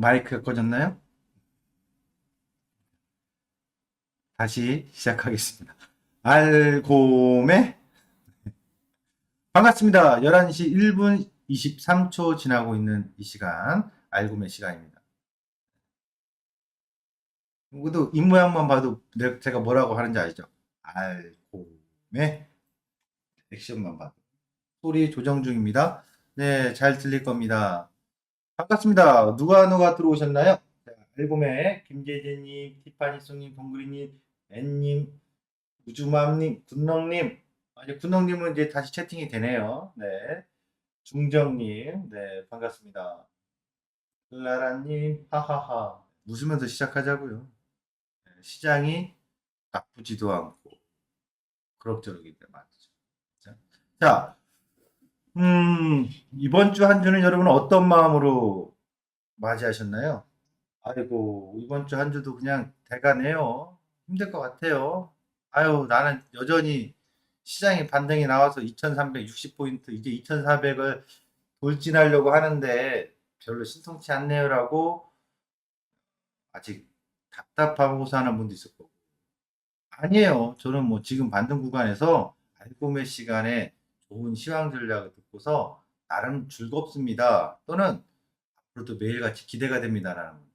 마이크가 꺼졌나요? 다시 시작하겠습니다. 알고메 반갑습니다. 11시 1분 23초 지나고 있는 이 시간 알고메 시간입니다. 모두 입모양만 봐도 제가 뭐라고 하는지 알죠? 알고메 액션만 봐도 소리 조정 중입니다. 네, 잘 들릴 겁니다. 반갑습니다. 누가 들어오셨나요? 자, 알고메 김재재님, 티파니송님, 동그리님, 앤님, 우주맘님, 군농님. 이제 군농님은 이제 다시 채팅이 되네요. 네. 중정님, 네, 반갑습니다. 클라라님, 하하하. 웃으면서 시작하자고요. 네, 시장이 나쁘지도 않고, 그럭저럭인데 말이죠. 자, 자, 이번 주 한 주는 여러분 어떤 마음으로 맞이하셨나요? 아이고, 이번 주 한 주도 그냥 대가네요. 힘들 것 같아요. 아유, 나는 여전히 시장이 반등이 나와서 2360포인트, 이제 2400을 돌진하려고 하는데 별로 신통치 않네요라고 아직 답답하고 사는 분도 있을 거고. 아니에요. 저는 뭐 지금 반등 구간에서 알고매 시간에 좋은 시황 전략을 듣고서 나름 즐겁습니다. 또는 앞으로도 매일같이 기대가 됩니다라는 분들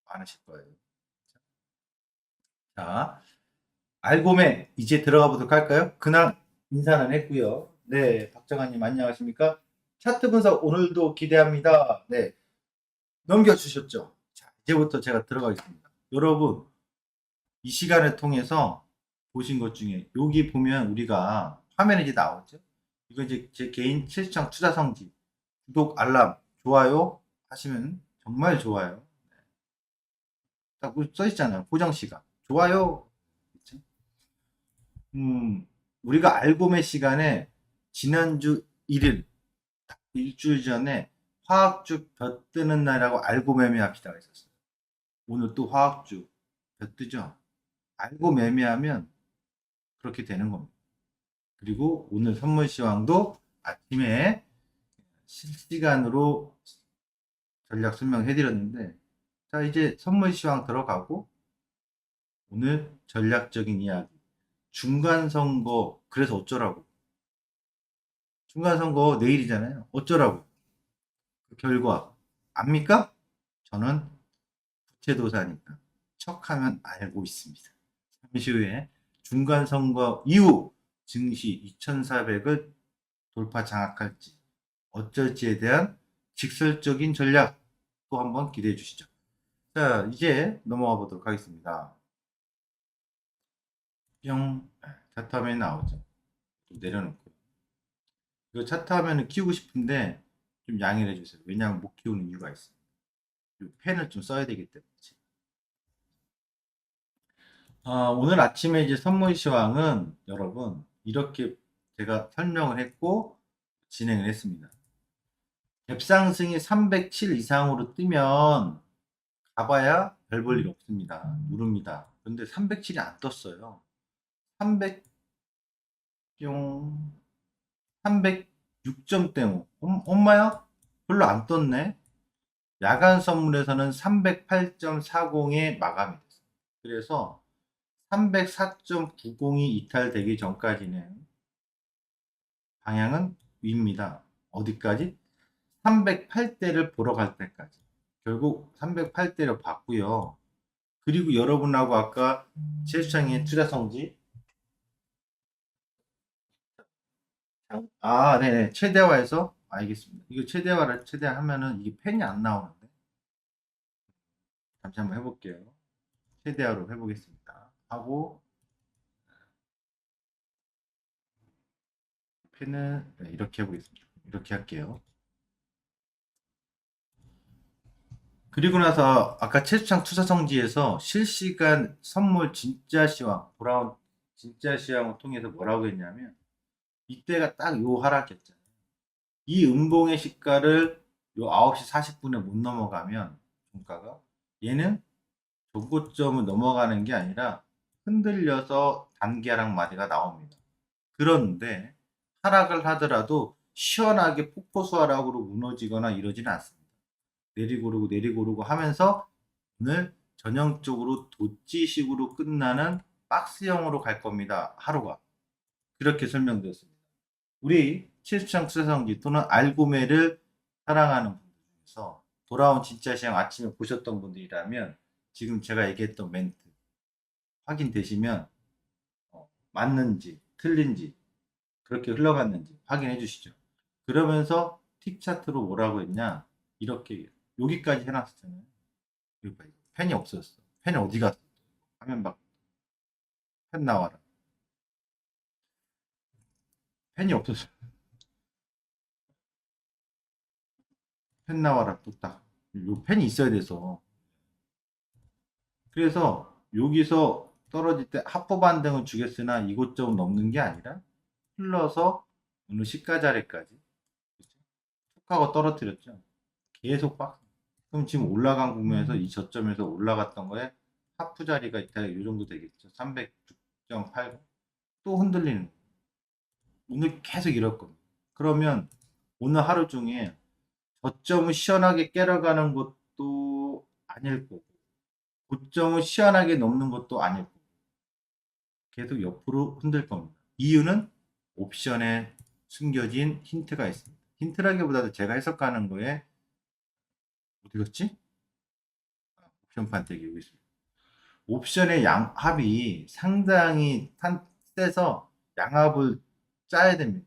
많으실 거예요. 자, 알고매 이제 들어가 보도록 할까요? 그날 인사는 했고요. 네, 박정환님 안녕하십니까? 차트 분석 오늘도 기대합니다. 네, 넘겨주셨죠? 자, 이제부터 제가 들어가겠습니다. 여러분, 이 시간을 통해서 보신 것 중에 여기 보면 우리가 화면에 이제 나오죠? 이거 이제 제 개인 실시장 투자 성지 구독, 알람, 좋아요 하시면 정말 좋아요. 딱 써 있잖아요. 고정 시간. 좋아요. 그쵸? 우리가 알고매 시간에 지난주 1일, 일주일 전에 화학주 볕 뜨는 날이라고 알고 매매합시다가 있었어요. 오늘 또 화학주 볕 뜨죠? 알고 매매하면 그렇게 되는 겁니다. 그리고 오늘 선물 시황도 아침에 실시간으로 전략 설명해 드렸는데, 자, 이제 선물 시황 들어가고, 오늘 전략적인 이야기. 중간선거, 그래서 어쩌라고. 중간선거 내일이잖아요. 어쩌라고. 그 결과, 압니까? 저는 부채도사니까 척하면 알고 있습니다. 잠시 후에 중간선거 이후 증시 2400을 돌파 장악할지 어쩔지에 대한 직설적인 전략 또 한번 기대해 주시죠. 자, 이제 넘어가 보도록 하겠습니다. 뿅. 차트 화면이 나오죠. 좀 내려놓고. 이거 차트 화면을 키우고 싶은데 좀 양해를 해주세요. 왜냐하면 못 키우는 이유가 있어요. 펜을 좀 써야 되기 때문에. 오늘 아침에 이제 선물 시황은 여러분 이렇게 제가 설명을 했고 진행을 했습니다. 갭상승이 307 이상으로 뜨면 가봐야 별 볼 일 없습니다. 누릅니다. 근데 307이 안 떴어요. 300, 뿅, 306점대. 엄마야? 별로 안 떴네. 야간 선물에서는 308.40에 마감이 됐어요. 그래서 304.90이 이탈되기 전까지는 방향은 위입니다. 어디까지? 308대를 보러 갈 때까지. 결국 308대를 봤고요. 그리고 여러분하고 아까 제수창의 투자 성지 네네. 최대화해서 알겠습니다. 이거 최대화를 최대화하면은 이게 펜이 안 나오는데 잠시 한번 해볼게요. 최대화로 해보겠습니다. 하고 펜을 이렇게 해보겠습니다. 이렇게 할게요. 그리고 나서 아까 최수창 투자 성지에서 실시간 선물 진짜 시황, 브라운 진짜 시황을 통해서 뭐라고 했냐면 이때가 딱 요 하락이었잖아요. 이 음봉의 시가를 요 9시 40분에 못 넘어가면 종가가 얘는 저고점을 넘어가는 게 아니라 흔들려서 단기 하락 마디가 나옵니다. 그런데 하락을 하더라도 시원하게 폭포수 하락으로 무너지거나 이러지는 않습니다. 내리고 오르고 내리고 오르고 하면서 오늘 전형적으로 도찌식으로 끝나는 박스형으로 갈 겁니다. 하루가. 그렇게 설명드렸습니다. 우리 칠수장 수성지 또는 알고메를 사랑하는 분들 중에서 돌아온 진짜 시장 아침에 보셨던 분들이라면 지금 제가 얘기했던 멘트 확인되시면 맞는지 틀린지 그렇게 흘러갔는지 확인해 주시죠. 그러면서 틱 차트로 뭐라고 했냐 이렇게 여기까지 해놨었잖아요. 여기까지. 펜이 없었어. 펜이 어디 갔어? 화면 막 펜 나와라. 펜이 없었어. 펜 나와라 뚝딱. 요 펜이 있어야 돼서. 그래서 여기서 떨어질 때 합법 반등은 주겠으나 이곳저곳 넘는 게 아니라 흘러서 어느 시가자리까지 툭 하고 떨어뜨렸죠. 계속 빡. 그럼 지금 올라간 국면에서 이 저점에서 올라갔던 거에 하프 자리가 있다 이 정도 되겠죠. 306.8. 또 흔들리는 거예요. 오늘 계속 이럴 겁니다. 그러면 오늘 하루 중에 저점을 시원하게 깨러가는 것도 아닐 거고 고점을 시원하게 넘는 것도 아닐 거고 계속 옆으로 흔들 겁니다. 이유는 옵션에 숨겨진 힌트가 있습니다. 힌트라기보다도 제가 해석하는 거에 어디 갔지? 옵션 판때기 여기 있습니다. 옵션의 양합이 상당히 세서 양합을 짜야 됩니다.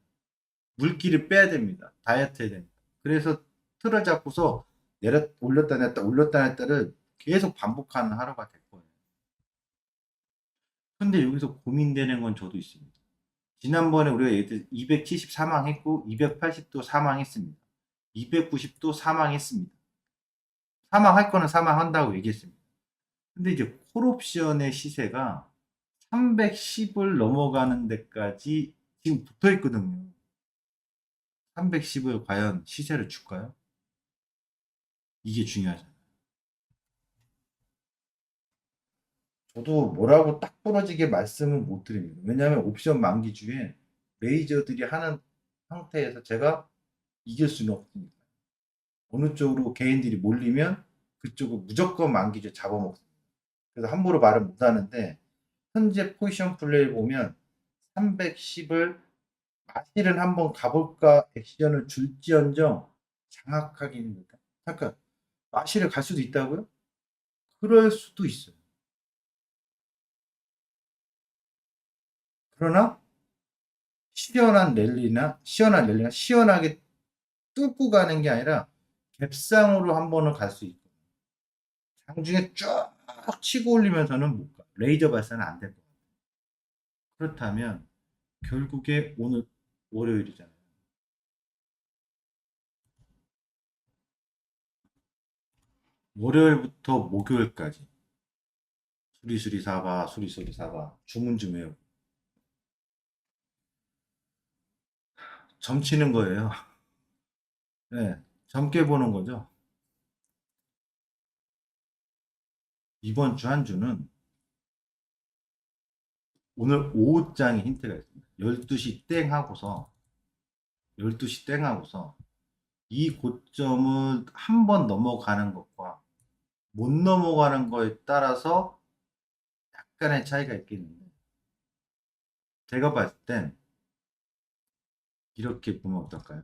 물기를 빼야 됩니다. 다이어트 해야 됩니다. 그래서 틀을 잡고서 올렸다 냈다 올렸다 냈다를 계속 반복하는 하루가 될 거예요. 근데 여기서 고민되는 건 저도 있습니다. 지난번에 우리가 얘기했듯이 270 사망했고 280도 사망했습니다. 290도 사망했습니다. 사망할 거는 사망한다고 얘기했습니다. 근데 이제 콜옵션의 시세가 310을 넘어가는 데까지 지금 붙어 있거든요. 310을 과연 시세를 줄까요? 이게 중요하잖아요. 저도 뭐라고 딱 부러지게 말씀은 못 드립니다. 왜냐하면 옵션 만기 중에 메이저들이 하는 상태에서 제가 이길 수는 없으니까. 어느 쪽으로 개인들이 몰리면 그쪽을 무조건 만기죠 잡아먹습니다. 그래서 함부로 말을 못 하는데 현재 포지션 플레이를 보면 310을 마실은 한번 가볼까 액션을 줄지언정 장악하기 힘들다. 잠깐 마실을 갈 수도 있다고요? 그럴 수도 있어요. 그러나 시원한 랠리나 시원하게 뚫고 가는 게 아니라 갭상으로 한 번은 갈 수 있고 장중에 쫙 치고 올리면서는 못 가. 레이저 발사는 안 될 것 같아요. 그렇다면 결국에 오늘 월요일이잖아요. 월요일부터 목요일까지 수리수리 사봐 수리수리 사봐 주문 좀 해요. 점치는 거예요. 네, 젊게 보는 거죠. 이번 주 한 주는 오늘 오후장에 힌트가 있습니다. 12시 땡 하고서 12시 땡 하고서 이 고점을 한 번 넘어가는 것과 못 넘어가는 거에 따라서 약간의 차이가 있겠는데 제가 봤을 땐 이렇게 보면 어떨까요?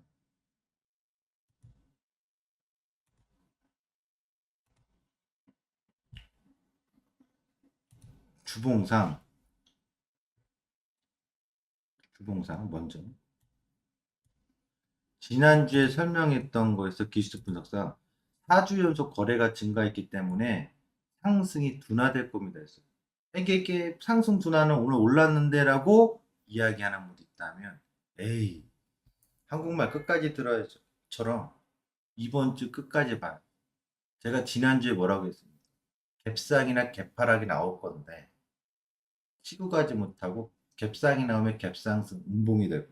주봉상 주봉상 먼저 지난주에 설명했던 거에서 기술적 분석상 4주 연속 거래가 증가했기 때문에 상승이 둔화될 겁니다 했어요. 이게 상승 둔화는 오늘 올랐는데라고 이야기하는 분이 있다면 에이 한국말 끝까지 들어야처럼 이번 주 끝까지 봐요. 제가 지난주에 뭐라고 했습니까? 갭상이나 갭하락이 나올 건데 치고 가지 못하고 갭상이 나오면 갭상승 운봉이 되고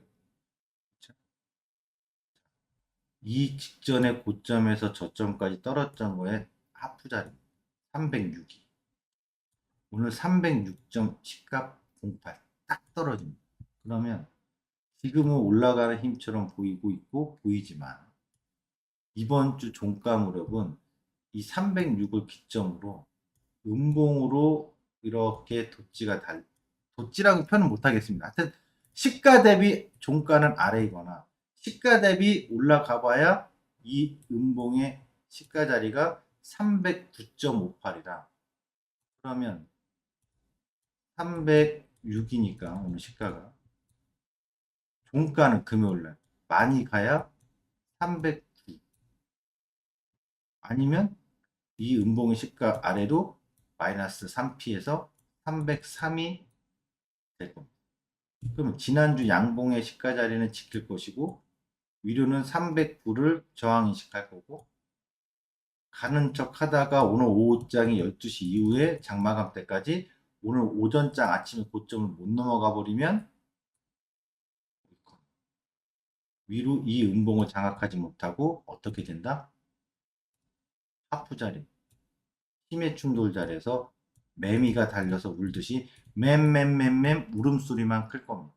이 직전의 고점에서 저점까지 떨어졌던 거에 하프자리 306이 오늘 306.10값 08 딱 떨어집니다. 그러면 지금은 올라가는 힘처럼 보이고 있고 보이지만 이번 주 종가 무렵은 이 306을 기점으로 음봉으로 이렇게 돋지라고 표현은 못하겠습니다. 하여튼 시가 대비 종가는 아래이거나 시가 대비 올라가 봐야 이 음봉의 시가 자리가 309.58이라 그러면 306이니까 오늘 시가가 종가는 금요일날 많이 가야 309 아니면 이 음봉의 시가 아래로 마이너스 3P에서 303이 될 겁니다. 그러면 지난주 양봉의 시가 자리는 지킬 것이고 위로는 309를 저항 인식할 거고 가는 척 하다가 오늘 오후장이 12시 이후에 장마감 때까지 오늘 오전장 아침에 고점을 못 넘어가 버리면 위로 이 음봉을 장악하지 못하고 어떻게 된다? 하프 자리, 힘의 충돌 자리에서 매미가 달려서 울듯이 맴맴맴맴 울음소리만 클 겁니다.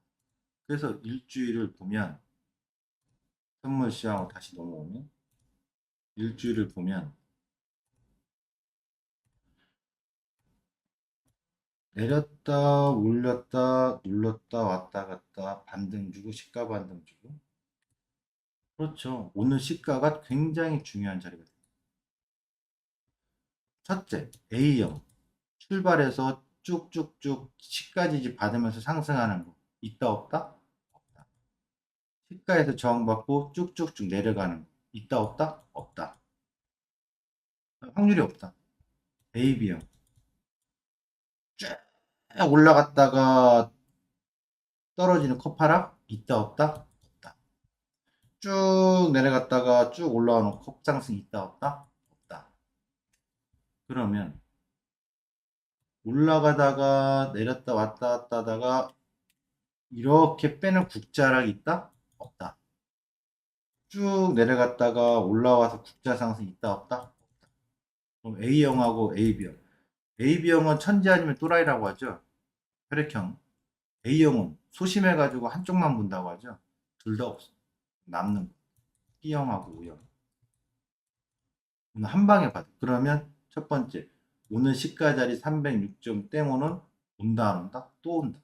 그래서 일주일을 보면 선물 시황으로 다시 넘어오면 일주일을 보면 내렸다 올렸다 눌렀다 왔다 갔다 반등 주고 시가 반등 주고 그렇죠. 오늘 시가가 굉장히 중요한 자리가 됩니다. 첫째, A형 출발해서 쭉쭉쭉 시가 지지 받으면서 상승하는 거 있다 없다? 없다. 시가에서 저항받고 쭉쭉쭉 내려가는 거 있다 없다? 없다. 확률이 없다. AB형 쭉 올라갔다가 떨어지는 커파락 있다 없다? 없다. 쭉 내려갔다가 쭉 올라오는 컵상승 있다 없다? 없다. 그러면 올라가다가 내렸다 왔다 갔다 하다가 이렇게 빼는 국자락 있다? 없다. 쭉 내려갔다가 올라와서 국자 상승 있다 없다? 없다. 그럼 A형하고 AB형. AB형은 천재 아니면 또라이라고 하죠. 혈액형. A형은 소심해가지고 한쪽만 본다고 하죠. 둘 다 없어. 남는 거. B형하고 O형. 오늘 한 방에 받아. 그러면 첫 번째. 오늘 시가 자리 306점 땡오는 온다 안 온다? 또 온다.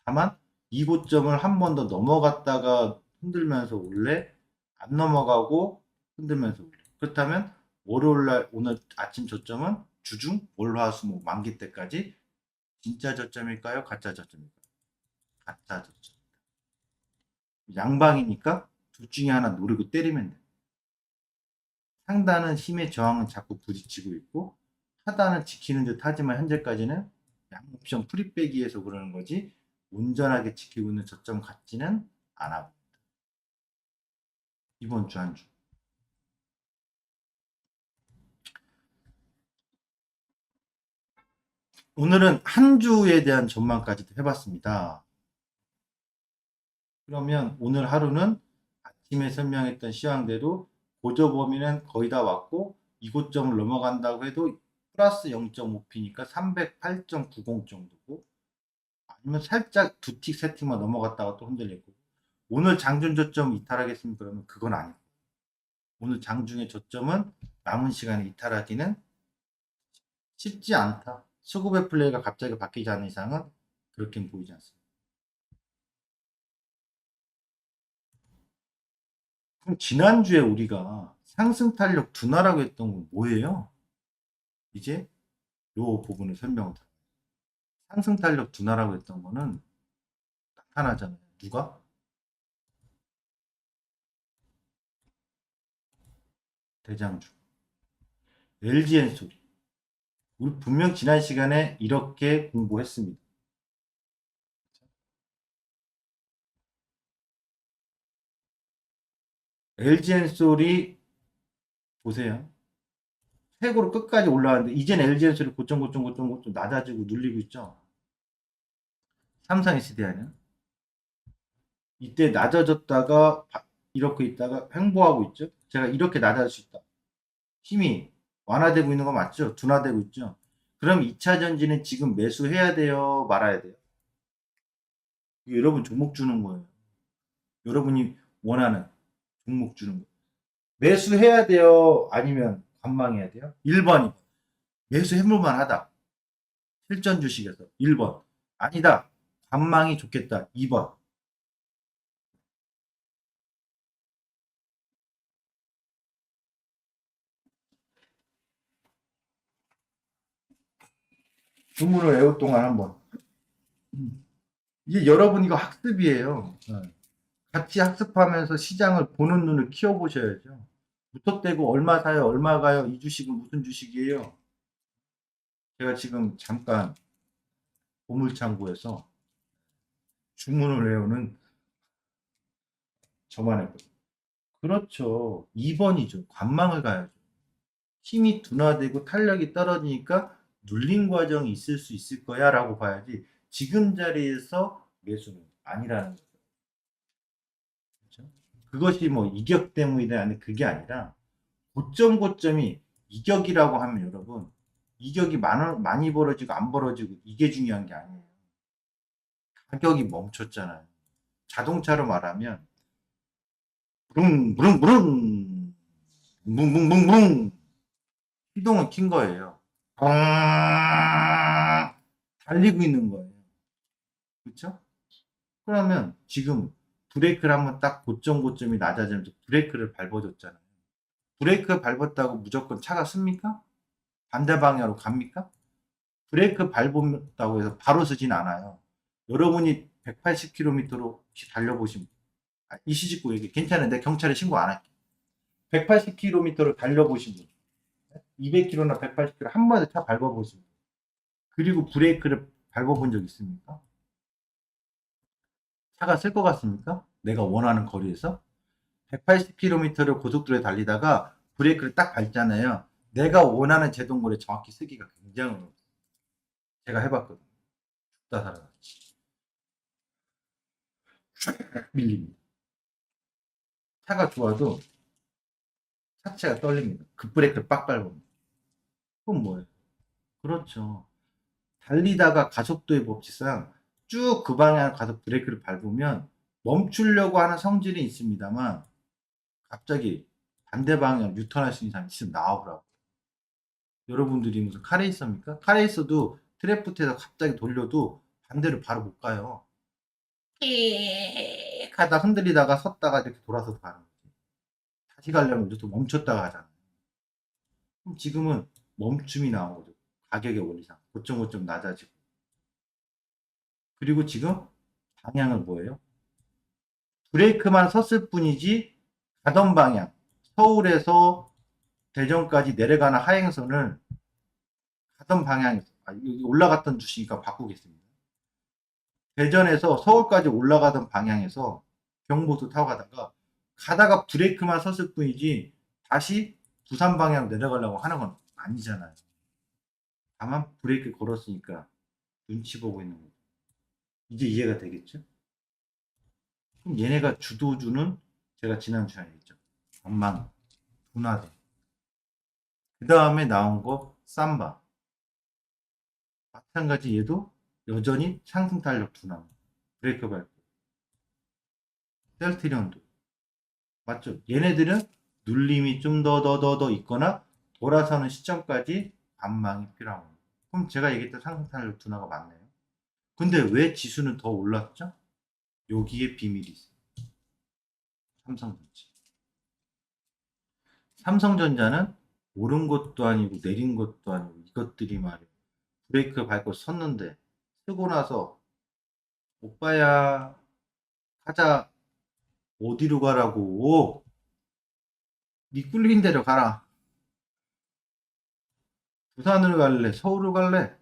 다만 이 고점을 한 번 더 넘어갔다가 흔들면서 올래? 안 넘어가고 흔들면서 올래. 그렇다면 월요일날 오늘 아침 저점은 주중 월화수목 만기 때까지 진짜 저점일까요? 가짜 저점일까요? 가짜 저점. 양방이니까 둘 중에 하나 노리고 때리면 돼. 상단은 힘의 저항은 자꾸 부딪히고 있고 하단은 지키는 듯 하지만 현재까지는 양옵션 프리빼기에서 그러는 거지 온전하게 지키고 있는 저점 같지는 않아. 이번 주 한 주. 오늘은 한 주에 대한 전망까지도 해봤습니다. 그러면 오늘 하루는 아침에 설명했던 시황대로 고저 범위는 거의 다 왔고 이고점을 넘어간다고 해도 플러스 0.5p니까 308.90 정도고 아니면 살짝 두 틱, 세 틱만 넘어갔다가 또 흔들리고 오늘 장중 저점 이탈하겠습니까? 그러면 그건 아니고 오늘 장중의 저점은 남은 시간에 이탈하기는 쉽지 않다. 수급의 플레이가 갑자기 바뀌지 않는 이상은 그렇게 보이지 않습니다. 그럼 지난주에 우리가 상승 탄력 둔화라고 했던 건 뭐예요? 이제 요 부분을 설명을 드려요. 상승 탄력 둔화라고 했던 거는 나타나잖아요. 누가? 대장주. LG엔솔이. 우리 분명 지난 시간에 이렇게 공부했습니다. LG엔솔이 보세요. 최고로 끝까지 올라왔는데 이젠 LG엔솔이 고점 낮아지고 눌리고 있죠. 삼성 SDI는 이때 낮아졌다가 이렇게 있다가 횡보하고 있죠. 제가 이렇게 낮아질 수 있다. 힘이 완화되고 있는 거 맞죠? 둔화되고 있죠. 그럼 2차 전지는 지금 매수해야 돼요? 말아야 돼요? 여러분 종목 주는 거예요. 여러분이 원하는 종목 주는 거. 매수해야 돼요? 아니면 관망해야 돼요? 1번이 매수해볼만 하다. 실전 주식에서. 1번. 아니다. 관망이 좋겠다. 2번. 주문을 외울 동안 한번. 이게 여러분 이거 학습이에요. 같이 학습하면서 시장을 보는 눈을 키워보셔야죠. 무턱대고 얼마 사요, 얼마 가요, 이 주식은 무슨 주식이에요? 제가 지금 잠깐 보물창고에서 주문을 외우는 저만의 것. 그렇죠. 2번이죠. 관망을 가야죠. 힘이 둔화되고 탄력이 떨어지니까 눌린 과정이 있을 수 있을 거야 라고 봐야지 지금 자리에서 매수는 아니라는 거죠. 그렇죠? 그것이 뭐 이격 때문이다 아니 그게 아니라 고점이 이격이라고 하면 여러분 이격이 많이 벌어지고 안 벌어지고 이게 중요한 게 아니에요. 가격이 멈췄잖아요. 자동차로 말하면 부릉부릉부릉 뭉뭉뭉뭉 시동을 킨 거예요. 아, 달리고 있는 거예요. 그렇죠? 그러면 지금 브레이크를 한번 딱 고점이 낮아지면서 브레이크를 밟아줬잖아요. 브레이크 밟았다고 무조건 차가 씁니까? 반대 방향으로 갑니까? 브레이크 밟았다고 해서 바로 쓰진 않아요. 여러분이 180km로 달려보시면 이 시집구 얘기 괜찮은데 경찰에 신고 안 할게. 180km를 달려보신 분, 200km나 180km 한 번에 차 밟아보신 분, 그리고 브레이크를 밟아본 적 있습니까? 차가 쓸 것 같습니까? 내가 원하는 거리에서 180km를 고속도로에 달리다가 브레이크를 딱 밟잖아요. 내가 원하는 제동거리에 정확히 쓰기가 굉장히 어려워요. 제가 해봤거든요. 죽다 살아났지. 밀립니다. 차가 좋아도 차체가 떨립니다. 급브레이크를 빡 밟으면. 그건 뭐예요? 그렇죠. 달리다가 가속도의 법칙상 쭉 그 방향 가서 브레이크를 밟으면 멈추려고 하는 성질이 있습니다만 갑자기 반대 방향 유턴할 수 있는 사람이 있으면 나와보라고. 여러분들이 무슨 카레이서입니까? 카레이서도 트래프트에서 갑자기 돌려도 반대로 바로 못 가요. 끽 하다 흔들리다가 섰다가 이렇게 돌아서 가는 거지. 다시 가려면 또 멈췄다가 하잖아. 그럼 지금은 멈춤이 나온 거죠. 가격의 원리상. 고점 낮아지고. 그리고 지금 방향은 뭐예요? 브레이크만 섰을 뿐이지 가던 방향. 서울에서 대전까지 내려가는 하행선을 가던 방향에서 올라갔던 주시니까 바꾸겠습니다. 대전에서 서울까지 올라가던 방향에서 경부도 타고 가다가 브레이크만 섰을 뿐이지 다시 부산 방향 내려가려고 하는 건 아니잖아요. 다만 브레이크 걸었으니까 눈치 보고 있는 거죠. 이제 이해가 되겠죠? 그럼 얘네가 주도주는 제가 지난 시간에 했죠. 전망, 분화대. 그 다음에 나온 거 삼바. 마찬가지 얘도 여전히 상승 탄력 둔화. 브레이크 밟고. 셀트리온도. 맞죠? 얘네들은 눌림이 좀 더 있거나 돌아서는 시점까지 관망이 필요한 겁니다. 그럼 제가 얘기했던 상승 탄력 둔화가 맞네요. 근데 왜 지수는 더 올랐죠? 여기에 비밀이 있어요. 삼성전자. 삼성전자는 오른 것도 아니고 내린 것도 아니고 이것들이 말이에요. 브레이크 밟고 섰는데 쓰고 나서 오빠야 가자 어디로 가라고 니 꿀린 대로 가라. 부산으로 갈래? 서울로 갈래?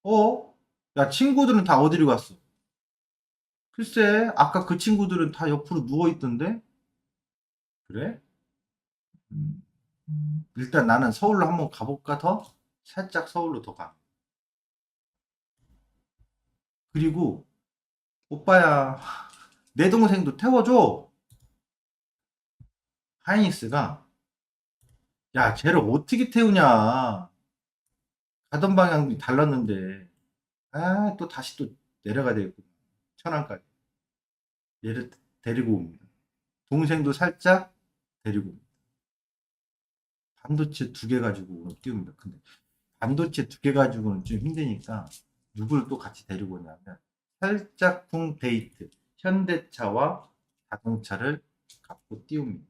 어? 야 친구들은 다 어디로 갔어? 글쎄 아까 그 친구들은 다 옆으로 누워있던데? 그래? 음. 일단 나는 서울로 한번 가볼까 더? 살짝 서울로 더 가. 그리고 오빠야 내 동생도 태워줘. 하이닉스가 야 쟤를 어떻게 태우냐. 가던 방향이 달랐는데 아 또 다시 또 내려가야 되겠구나. 천안까지 얘를 데리고 옵니다. 동생도 살짝 데리고 옵니다. 반도체 두 개 가지고 띄웁니다. 근데 반도체 두 개 가지고는 좀 힘드니까 누구를 또 같이 데리고 오냐면 살짝쿵 데이트 현대차와 자동차를 갖고 띄웁니다.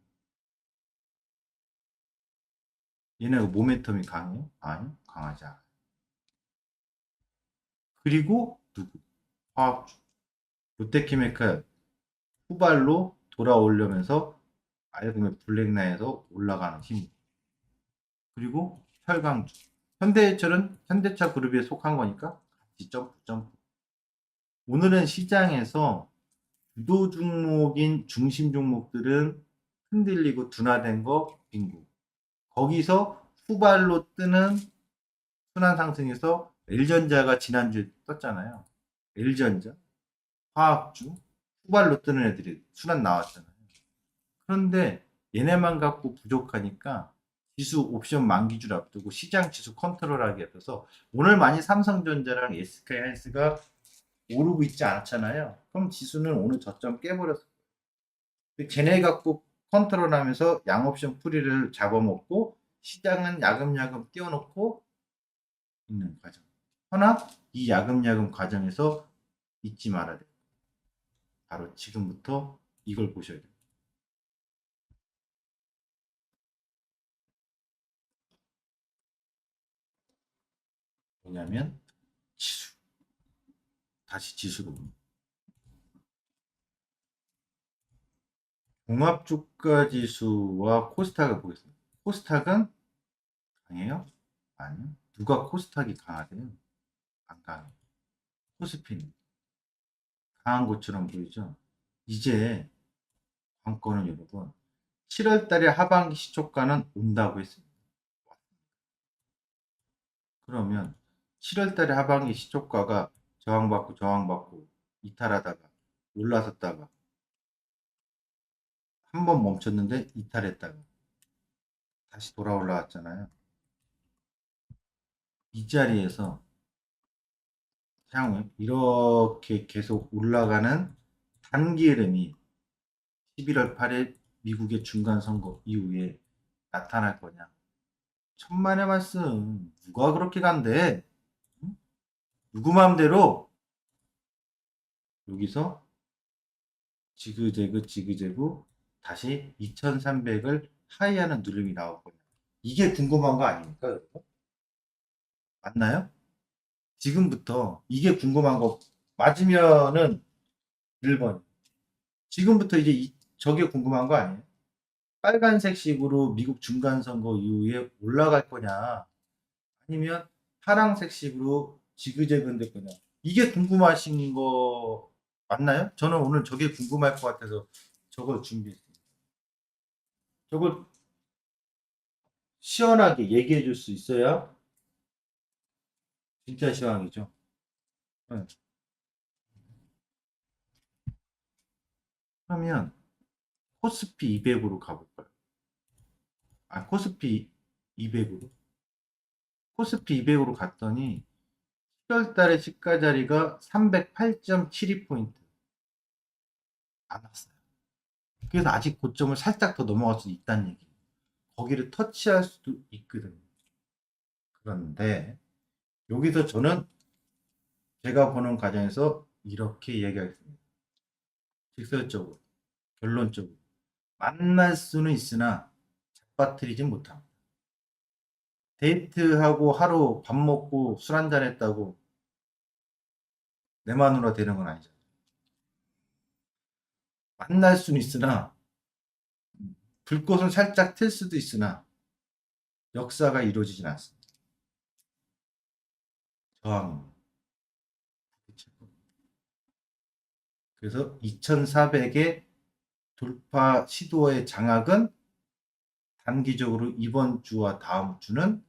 얘네가 모멘텀이 강해요? 아니요, 강하지 않아요. 그리고 누구? 화학주. 롯데케미칼 후발로 돌아오려면서 알고면 블랙라인에서 올라가는 힘. 그리고 혈강주. 현대철은 현대차 그룹에 속한 거니까 같이 점프 점프. 오늘은 시장에서 주도 종목인 중심 종목들은 흔들리고 둔화된 거 빙고. 거기서 후발로 뜨는 순환 상승에서 L전자가 지난주에 떴잖아요. L전자, 화학주, 후발로 뜨는 애들이 순환 나왔잖아요. 그런데 얘네만 갖고 부족하니까 지수 옵션 만기줄 앞두고 시장 지수 컨트롤하기 앞서서 오늘 많이 삼성전자랑 SK하이닉스가 오르고 있지 않잖아요. 그럼 지수는 오늘 저점 깨버렸어. 걔네 갖고 컨트롤하면서 양옵션 풀이를 잡아먹고 시장은 야금야금 띄워놓고 있는 과정. 허나 이 야금야금 과정에서 잊지 말아야 돼. 바로 지금부터 이걸 보셔야 돼요. 뭐냐면 지수. 다시 지수로 봅니다. 종합주가지수와 코스닥을 보겠습니다. 코스닥은 강해요? 아니요. 누가 코스닥이 강하대요? 안 강해요. 코스피는 강한 것처럼 보이죠? 이제 관건은 여러분 7월 달에 하반기 시초가는 온다고 했습니다. 그러면 7월 달에 하반기 시초가가 저항받고 이탈하다가 올라섰다가 한 번 멈췄는데 이탈했다가 다시 돌아 올라왔잖아요. 이 자리에서 향후 이렇게 계속 올라가는 단기 흐름이 11월 8일 미국의 중간선거 이후에 나타날 거냐. 천만의 말씀. 누가 그렇게 간대? 응? 누구 마음대로 여기서 지그재그 다시 2300을 하이하는 누름이 나올 거냐. 이게 궁금한 거 아닙니까, 여러분? 맞나요? 지금부터 이게 궁금한 거 맞으면은 1번. 지금부터 이제 저게 궁금한 거 아니에요? 빨간색 식으로 미국 중간선거 이후에 올라갈 거냐, 아니면 파란색 식으로 지그재그 될 거냐. 이게 궁금하신 거 맞나요? 저는 오늘 저게 궁금할 것 같아서 저걸 준비했습니다. 저걸 시원하게 얘기해 줄 수 있어야 진짜 시황이죠. 네. 그러면 코스피 200으로 가볼까요? 아, 코스피 200으로? 코스피 200으로 갔더니 7월 달에 시가 자리가 308.72포인트 안 왔어요. 그래서 아직 고점을 살짝 더 넘어갈 수 있다는 얘기. 거기를 터치할 수도 있거든요. 그런데 여기서 저는 제가 보는 과정에서 이렇게 얘기하겠습니다. 직설적으로, 결론적으로. 만날 수는 있으나 잡아뜨리지 못합니다. 데이트하고 하루 밥 먹고 술 한잔 했다고 내 마누라 되는 건 아니죠. 만날 수는 있으나 불꽃은 살짝 틀 수도 있으나 역사가 이루어지진 않습니다. 저항입니다. 그래서 2400의 돌파 시도의 장악은 단기적으로 이번 주와 다음 주는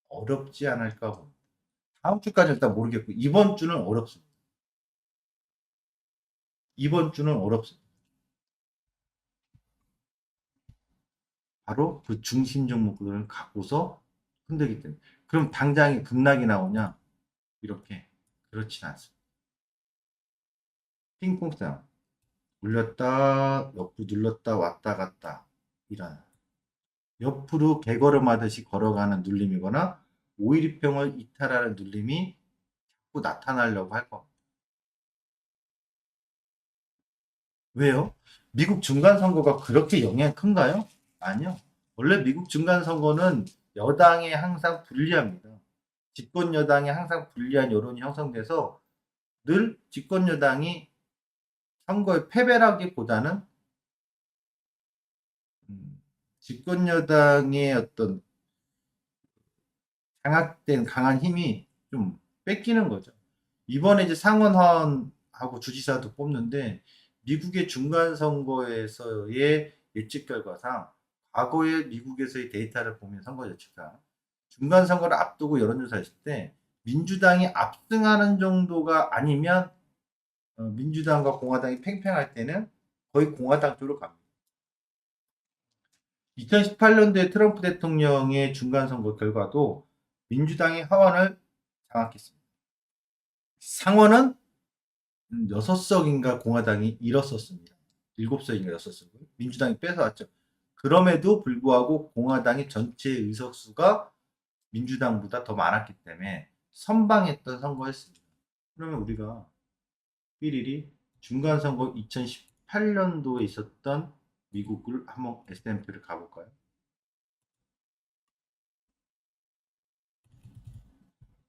어렵지 않을까 봅니다. 다음 주까지 일단 모르겠고 이번 주는 어렵습니다. 이번 주는 어렵습니다. 바로 그 중심 종목들을 갖고서 흔들기 때문에. 그럼 당장에 급락이 나오냐? 이렇게 그렇진 않습니다. 핑퐁 싸움. 올렸다, 옆으로 눌렀다, 왔다 갔다. 이런 옆으로 개걸음하듯이 걸어가는 눌림이거나 오일이병을 이탈하는 눌림이 자꾸 나타나려고 할 겁니다. 왜요? 미국 중간선거가 그렇게 영향이 큰가요? 아니요. 원래 미국 중간선거는 여당에 항상 불리합니다. 집권 여당에 항상 불리한 여론이 형성돼서 늘 집권 여당이 선거에 패배라기보다는 집권 여당의 어떤 장악된 강한 힘이 좀 뺏기는 거죠. 이번에 이제 상원하고 주지사도 뽑는데 미국의 중간 선거에서의 예측 결과상 과거의 미국에서의 데이터를 보면 선거 예측상 중간 선거를 앞두고 여론조사 했을 때 민주당이 압승하는 정도가 아니면 민주당과 공화당이 팽팽할 때는 거의 공화당 쪽으로 갑니다. 2018년도에 트럼프 대통령의 중간 선거 결과도 민주당이 하원을 장악했습니다. 상원은 6석인가 공화당이 잃었었습니다. 7석인가 6석. 민주당이 뺏어왔죠. 그럼에도 불구하고 공화당이 전체 의석수가 민주당보다 더 많았기 때문에 선방했던 선거였습니다. 그러면 우리가 삐리리 중간선거 2018년도에 있었던 미국을 한번 SMP를 가볼까요?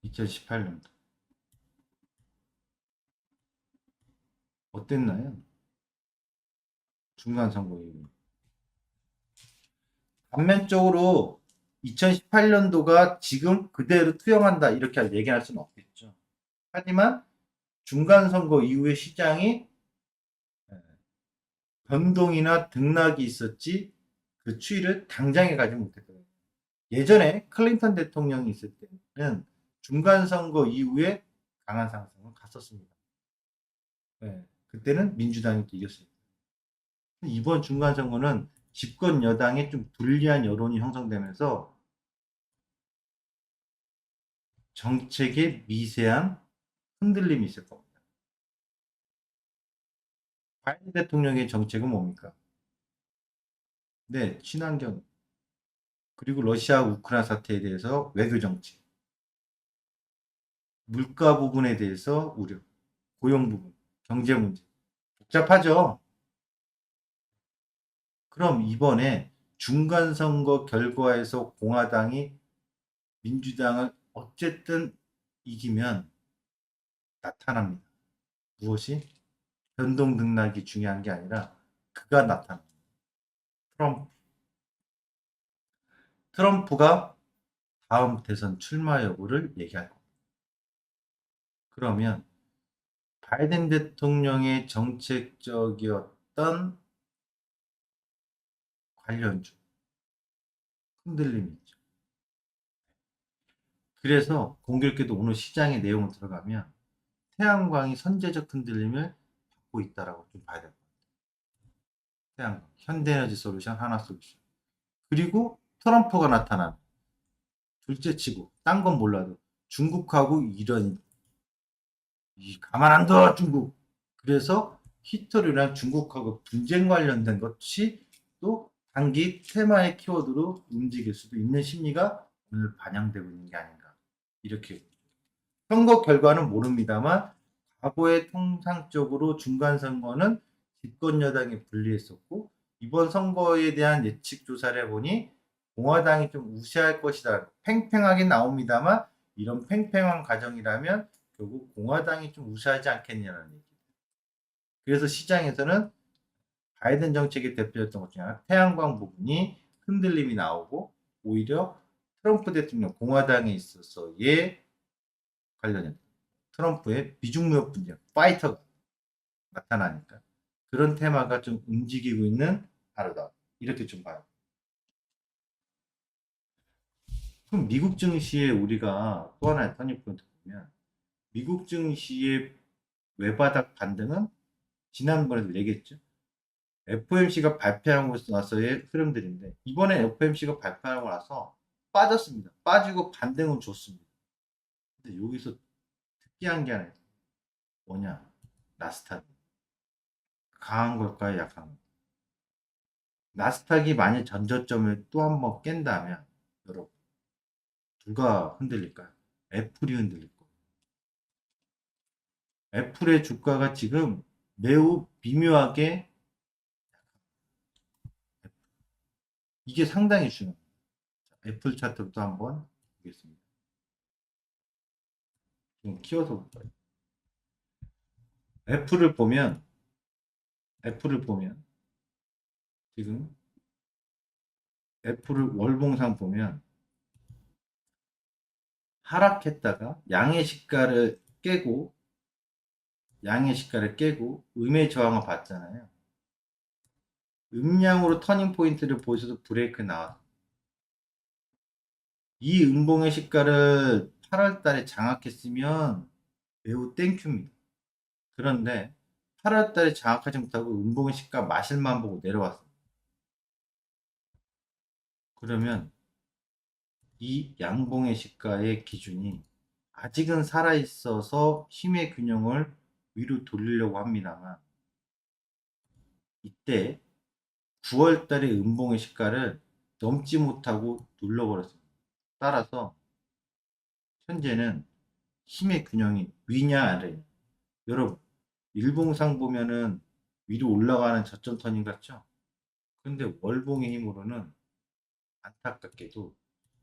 2018년도 어땠나요? 중간선거 이후 반면적으로 2018년도가 지금 그대로 투영한다 이렇게 얘기할 수는 없겠죠. 하지만 중간선거 이후의 시장이 변동이나 등락이 있었지 그 추이를 당장에 가지 못했거든요. 예전에 클린턴 대통령이 있을 때는 중간선거 이후에 강한 상승을 갔었습니다. 네, 그때는 민주당이 또 이겼어요. 이번 중간선거는 집권 여당에 좀 불리한 여론이 형성되면서 정책에 미세한 흔들림이 있을 겁니다. 바이든 대통령의 정책은 뭡니까? 네, 친환경, 그리고 러시아 우크라이나 사태에 대해서 외교 정책, 물가 부분에 대해서 우려, 고용 부분, 경제 문제. 복잡하죠? 그럼 이번에 중간선거 결과에서 공화당이 민주당을 어쨌든 이기면 나타납니다. 무엇이? 변동 등락이 중요한 게 아니라 그가 나타납니다. 트럼프. 트럼프가 다음 대선 출마 여부를 얘기할 겁니다. 그러면 바이든 대통령의 정책적이었던 관련주 흔들림이 있죠. 그래서 공교롭게도 오늘 시장의 내용을 들어가면 태양광이 선제적 흔들림을 받고 있다라고 좀 봐야 될 것 같아요. 태양광, 현대에너지 솔루션, 하나솔루션. 그리고 트럼프가 나타난 둘째치고 딴 건 몰라도 중국하고 이런 가만 안 둬 중국. 그래서 히토류랑 중국하고 분쟁 관련된 것이 또 단기 테마의 키워드로 움직일 수도 있는 심리가 오늘 반영되고 있는 게 아닌가 이렇게. 선거 결과는 모릅니다만 과거에 통상적으로 중간선거는 집권 여당이 불리했었고 이번 선거에 대한 예측 조사를 해보니 공화당이 좀 우세할 것이다. 팽팽하게 나옵니다만 이런 팽팽한 과정이라면 결국 공화당이 좀 우세하지 않겠냐는 얘기. 그래서 시장에서는 바이든 정책의 대표였던 것 중에 하나 태양광 부분이 흔들림이 나오고 오히려 트럼프 대통령 공화당에 있어서의 관련된 트럼프의 비중무역 분쟁 파이터가 나타나니까 그런 테마가 좀 움직이고 있는 하루다 이렇게 좀 봐요. 그럼 미국 증시에 우리가 또 하나의 터닝포인트 보면 미국 증시의 외바닥 반등은 지난번에도 얘기했죠. FOMC가 발표하고 나서의 흐름들인데 이번에 FOMC가 발표하고 나서 빠졌습니다. 빠지고 반등은 좋습니다. 근데 여기서 특이한 게 하나 있어요. 뭐냐? 나스닥 강한 걸까요? 약한 걸까요? 나스닥이 만약 전저점을 또 한 번 깬다면 여러분 누가 흔들릴까요? 애플이 흔들릴 거예요. 애플의 주가가 지금 매우 미묘하게 이게 상당히 중요해요. 애플 차트부터 한번 보겠습니다. 좀 키워서 볼까요? 애플을 보면 애플을 보면 지금 애플을 월봉상 보면 하락했다가 양의 시가를 깨고 음의 저항을 받잖아요. 음량으로 터닝 포인트를 보셔서 브레이크 나왔어요. 이 음봉의 시가를 8월 달에 장악했으면 매우 땡큐입니다. 그런데 8월 달에 장악하지 못하고 음봉의 시가 마실만 보고 내려왔어요. 그러면 이 양봉의 시가의 기준이 아직은 살아있어서 힘의 균형을 위로 돌리려고 합니다만 이때 9월 달에 음봉의 시가를 넘지 못하고 눌러버렸습니다. 따라서 현재는 힘의 균형이 위냐 아래냐. 여러분 일봉상 보면은 위로 올라가는 저점 터닝 같죠? 근데 월봉의 힘으로는 안타깝게도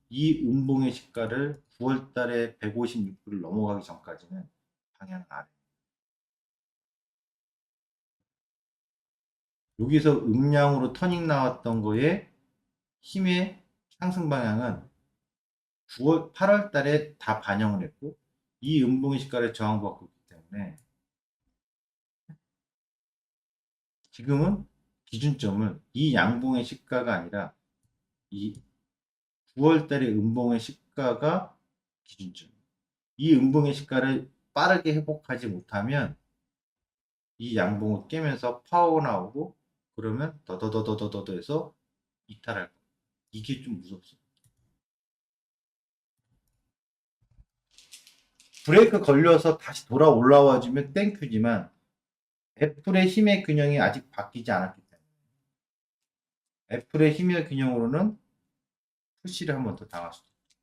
이 음봉의 시가를 9월 달에 156불을 넘어가기 전까지는 방향 아래. 여기서 음량으로 터닝 나왔던 거에 힘의 상승 방향은 8월 달에 다 반영을 했고 이 음봉의 시가를 저항받고 있기 때문에 지금은 기준점을 이 양봉의 시가가 아니라 이 9월 달에 음봉의 시가가 기준점. 이 음봉의 시가를 빠르게 회복하지 못하면 이 양봉을 깨면서 파워 나오고 그러면 더더더더더더 해서 이탈할 거예요. 이게 좀 무섭습니다. 브레이크 걸려서 다시 돌아 올라와 주면 땡큐지만 애플의 힘의 균형이 아직 바뀌지 않았기 때문에 애플의 힘의 균형으로는 푸시를 한 번 더 당할 수도 있어요.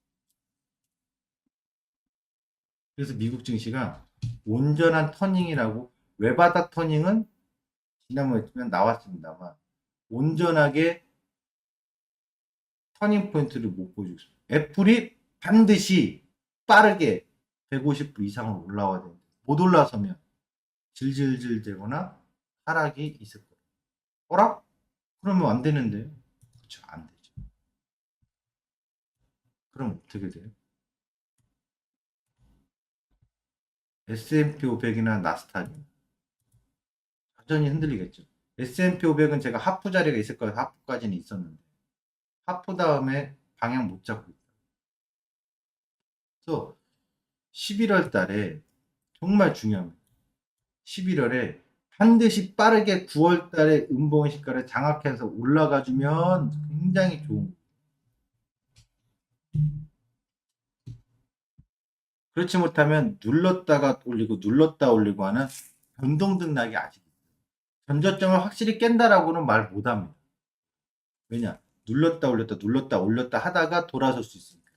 그래서 미국 증시가 온전한 터닝이라고 외바닥 터닝은 지난번에 나왔습니다만 온전하게 터닝 포인트를 못 보여주고 있습니다. 애플이 반드시 빠르게 150불 이상으로 올라와야 되는데 못 올라서면 질질질 되거나 하락이 있을 거예요. 어라? 그러면 안 되는데요. 그렇죠. 안 되죠. 그럼 어떻게 돼요? S&P 500이나 나스닥이 여전히 흔들리겠죠. S&P 500은 제가 하프 자리가 있을 거예요. 하프까지는 있었는데 하프 다음에 방향 못 잡고 있다. 그래서 11월 달에 정말 중요합니다. 11월에 반드시 빠르게 9월 달에 음봉의 시가를 장악해서 올라가 주면 굉장히 좋은 거예요. 그렇지 못하면 눌렀다가 올리고 눌렀다 올리고 하는 변동등락이 아직 있어요. 전저점을 확실히 깬다라고는 말 못합니다. 왜냐? 눌렀다 올렸다 눌렀다 올렸다 하다가 돌아설 수 있으니까.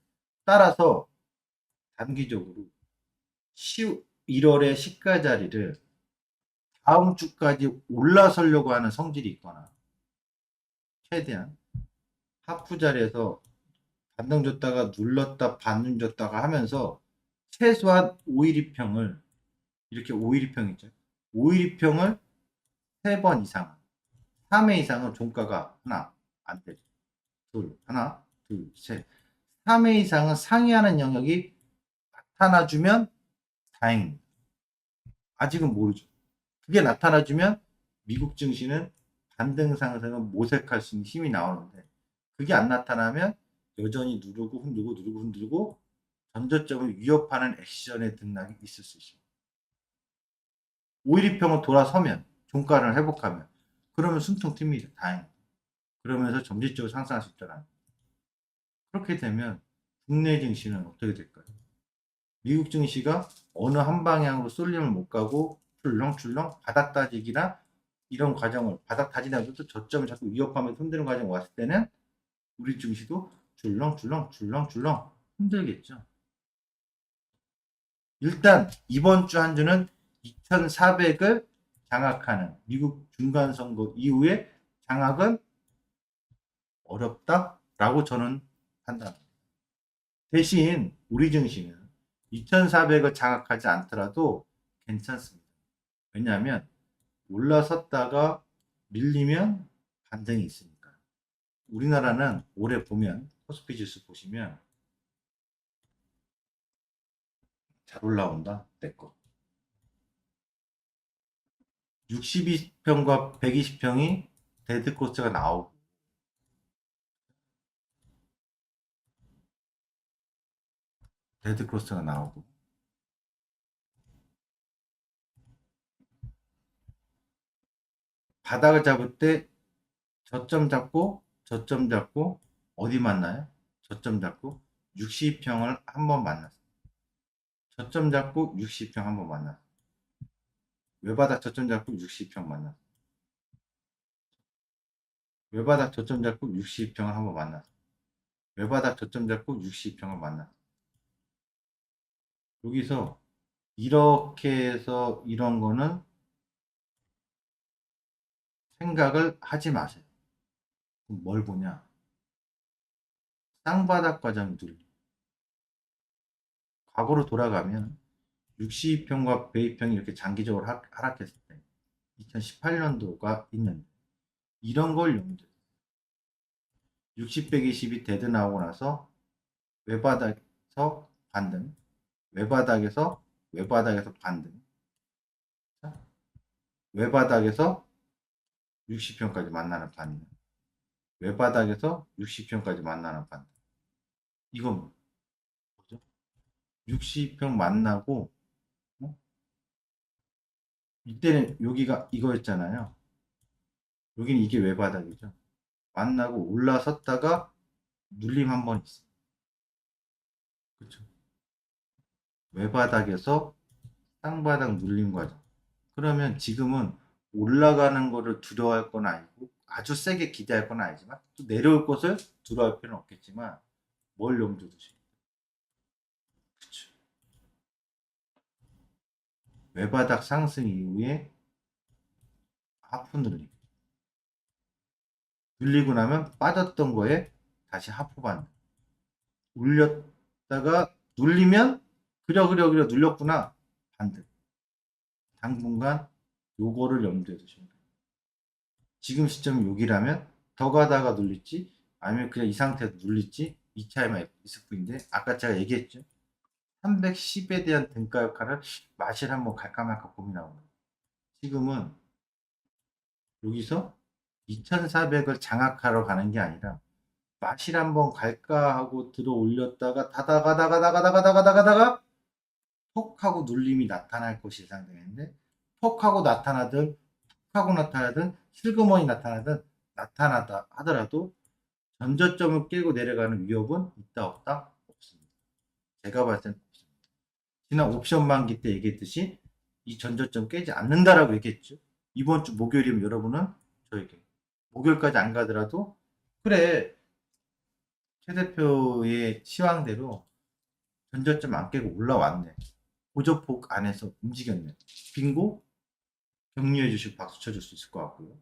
따라서 단기적으로 11월의 시가 자리를 다음 주까지 올라서려고 하는 성질이 있거나 최대한 하프 자리에서 반등 줬다가 눌렀다 반등 줬다가 하면서 최소한 5일2평을 이렇게 5일2평 있죠. 5일2평을 3번 이상 3회 이상은 종가가 하나 안 되죠. 하나 둘셋 3회 이상은 상회하는 영역이 나타나주면 다행입니다. 아직은 모르죠. 그게 나타나주면 미국 증시는 반등 상승은 모색할 수 있는 힘이 나오는데 그게 안 나타나면 여전히 누르고 흔들고 누르고 흔들고 전저점을 위협하는 액션의 등락이 있을 수 있습니다. 5일2평을 돌아서면 종가를 회복하면 그러면 숨통 튑니다. 다행히. 그러면서 점진적으로 상승할 수 있잖아요. 그렇게 되면 국내 증시는 어떻게 될까요? 미국 증시가 어느 한 방향으로 쏠림을 못 가고 출렁출렁 바닥 따지기나 이런 과정을 바닥 다지나면서 저점을 자꾸 위협하면서 흔드는 과정이 왔을 때는 우리 증시도 줄렁줄렁 흔들겠죠. 일단 이번 주 한 주는 2400을 장악하는 미국 중간선거 이후에 장악은 어렵다라고 저는 판단합니다. 대신 우리 증시는 2400을 장악하지 않더라도 괜찮습니다. 왜냐하면 올라섰다가 밀리면 반등이 있으니까. 우리나라는 올해 보면 코스피 지수 보시면 잘 올라온다. 내거 62평과 120평이 데드코스트가 나오고 데드코스트가 나오고 바닥을 잡을 때 저점 잡고 어디 만나요? 저점 잡고 60평을 한번 만났어요. 저점 잡고 60평 한번 만났어요. 외바닥 저점 잡고 60평 만났어요. 외바닥 저점 잡고 60평을 한번 만났어요. 외바닥 저점 잡고 60평을 만났어요. 여기서 이렇게 해서 이런 거는 생각을 하지 마세요. 그럼 뭘 보냐? 쌍바닥 과정들. 과거로 돌아가면 60평과 100평이 이렇게 장기적으로 하락했을 때 2018년도가 있는데 이런 걸 용도 60, 120이 데드 나오고 나서 외바닥에서 반등, 외바닥에서 반등, 외바닥에서 60평까지 만나는 반등, 외바닥에서 60평까지 만나는 반등. 이건 뭐죠? 60평 만나고 어? 이때는 여기가 이거였잖아요. 여기는 이게 외바닥이죠. 만나고 올라섰다가 눌림 한 번 있어요. 그렇죠. 외바닥에서 쌍바닥 눌림 과정. 그러면 지금은 올라가는 거를 두려워할 건 아니고 아주 세게 기대할 건 아니지만 또 내려올 것을 두려워할 필요는 없겠지만 뭘 염두에 두시죠? 그렇죠. 외바닥 상승 이후에 하프 눌림. 눌리고 나면 빠졌던 거에 다시 하프 반등. 올렸다가 눌리면 그려 눌렸구나. 반등. 당분간 요거를 염두에 두시면 돼요. 지금 시점이 여기라면 더 가다가 눌릴지 아니면 그냥 이 상태에서 눌릴지 이 차이만 있을 뿐인데 아까 제가 얘기했죠. 310에 대한 등가 역할을 마실 한번 갈까 말까 고민하고 지금은 여기서 2400을 장악하러 가는 게 아니라 마실 한번 갈까 하고 들어 올렸다가 다다가다가다가다가다가다가 톡 하고 눌림이 나타날 것이 예상되는데 톡 하고 나타나든 톡 하고 나타나든 슬그머니 나타나든 나타나다 하더라도 전저점을 깨고 내려가는 위협은 있다 없다? 없습니다. 제가 봤을 때는 없습니다. 지난 옵션 만기 때 얘기했듯이 이 전저점 깨지 않는다라고 얘기했죠. 이번 주 목요일이면 여러분은 저에게 목요일까지 안 가더라도 그래 최 대표의 시황대로 전저점 안 깨고 올라왔네. 고저폭 안에서 움직였네. 빙고 격려해 주시고 박수 쳐줄 수 있을 것 같고요.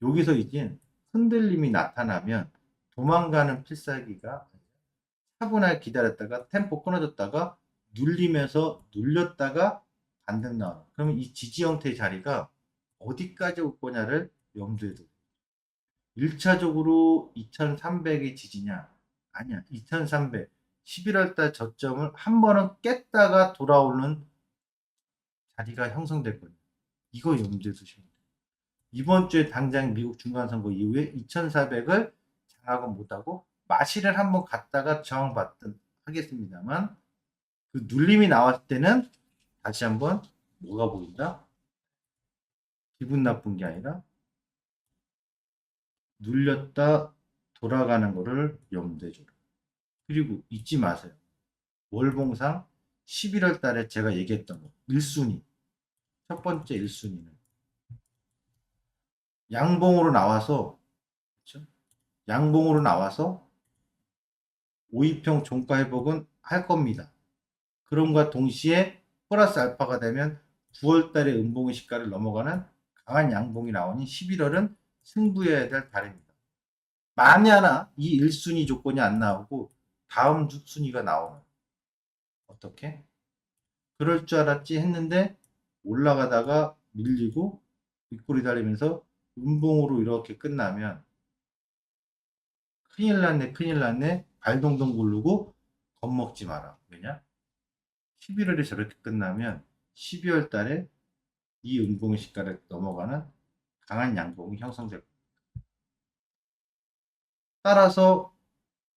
여기서 이제 흔들림이 나타나면 도망가는 필살기가 차분하게 기다렸다가 템포 끊어졌다가 눌리면서 눌렸다가 반등 나오는 그러면 이 지지 형태의 자리가 어디까지 올 거냐를 염두에 두고 1차적으로 2300이 지지냐 아니야 2300 11월달 저점을 한 번은 깼다가 돌아오는 자리가 형성될 거예요. 이거 염두에 두시면 돼요. 이번 주에 당장 미국 중간선거 이후에 2400을 장악은 못하고 마실을 한번 갔다가 저항받든 하겠습니다만 그 눌림이 나왔을 때는 다시 한번 뭐가 보인다? 기분 나쁜 게 아니라 눌렸다 돌아가는 거를 염두에 줘라. 그리고 잊지 마세요. 월봉상 11월 달에 제가 얘기했던 거 1순위 첫 번째 1순위는 양봉으로 나와서, 그렇죠? 양봉으로 나와서 5일평 종가 회복은 할 겁니다. 그럼과 동시에 플러스 알파가 되면 9월 달에 음봉의 시가를 넘어가는 강한 양봉이 나오니 11월은 승부해야 될 달입니다. 만에 하나 이 1순위 조건이 안 나오고 다음 순위가 나오면 어떻게? 그럴 줄 알았지 했는데 올라가다가 밀리고 윗골이 달리면서 음봉으로 이렇게 끝나면 큰일 났네, 큰일 났네. 발동동 구르고 겁먹지 마라. 왜냐? 11월에 저렇게 끝나면 12월 달에 이 음봉의 시가를 넘어가는 강한 양봉이 형성될 겁니다. 따라서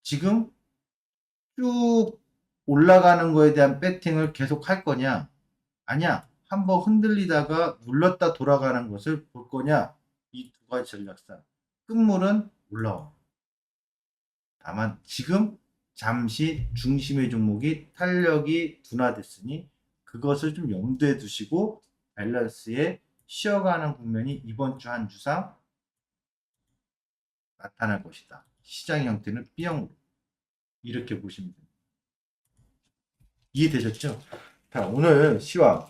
지금 쭉 올라가는 거에 대한 배팅을 계속 할 거냐? 아니야. 한번 흔들리다가 눌렀다 돌아가는 것을 볼 거냐? 이 두 가지 전략상 끝물은 올라옵니다. 다만 지금 잠시 중심의 종목이 탄력이 둔화됐으니 그것을 좀 염두에 두시고 밸런스에 쉬어가는 국면이 이번 주 한 주상 나타날 것이다. 시장 형태는 B형으로 이렇게 보시면 됩니다. 이해되셨죠? 자, 오늘 시황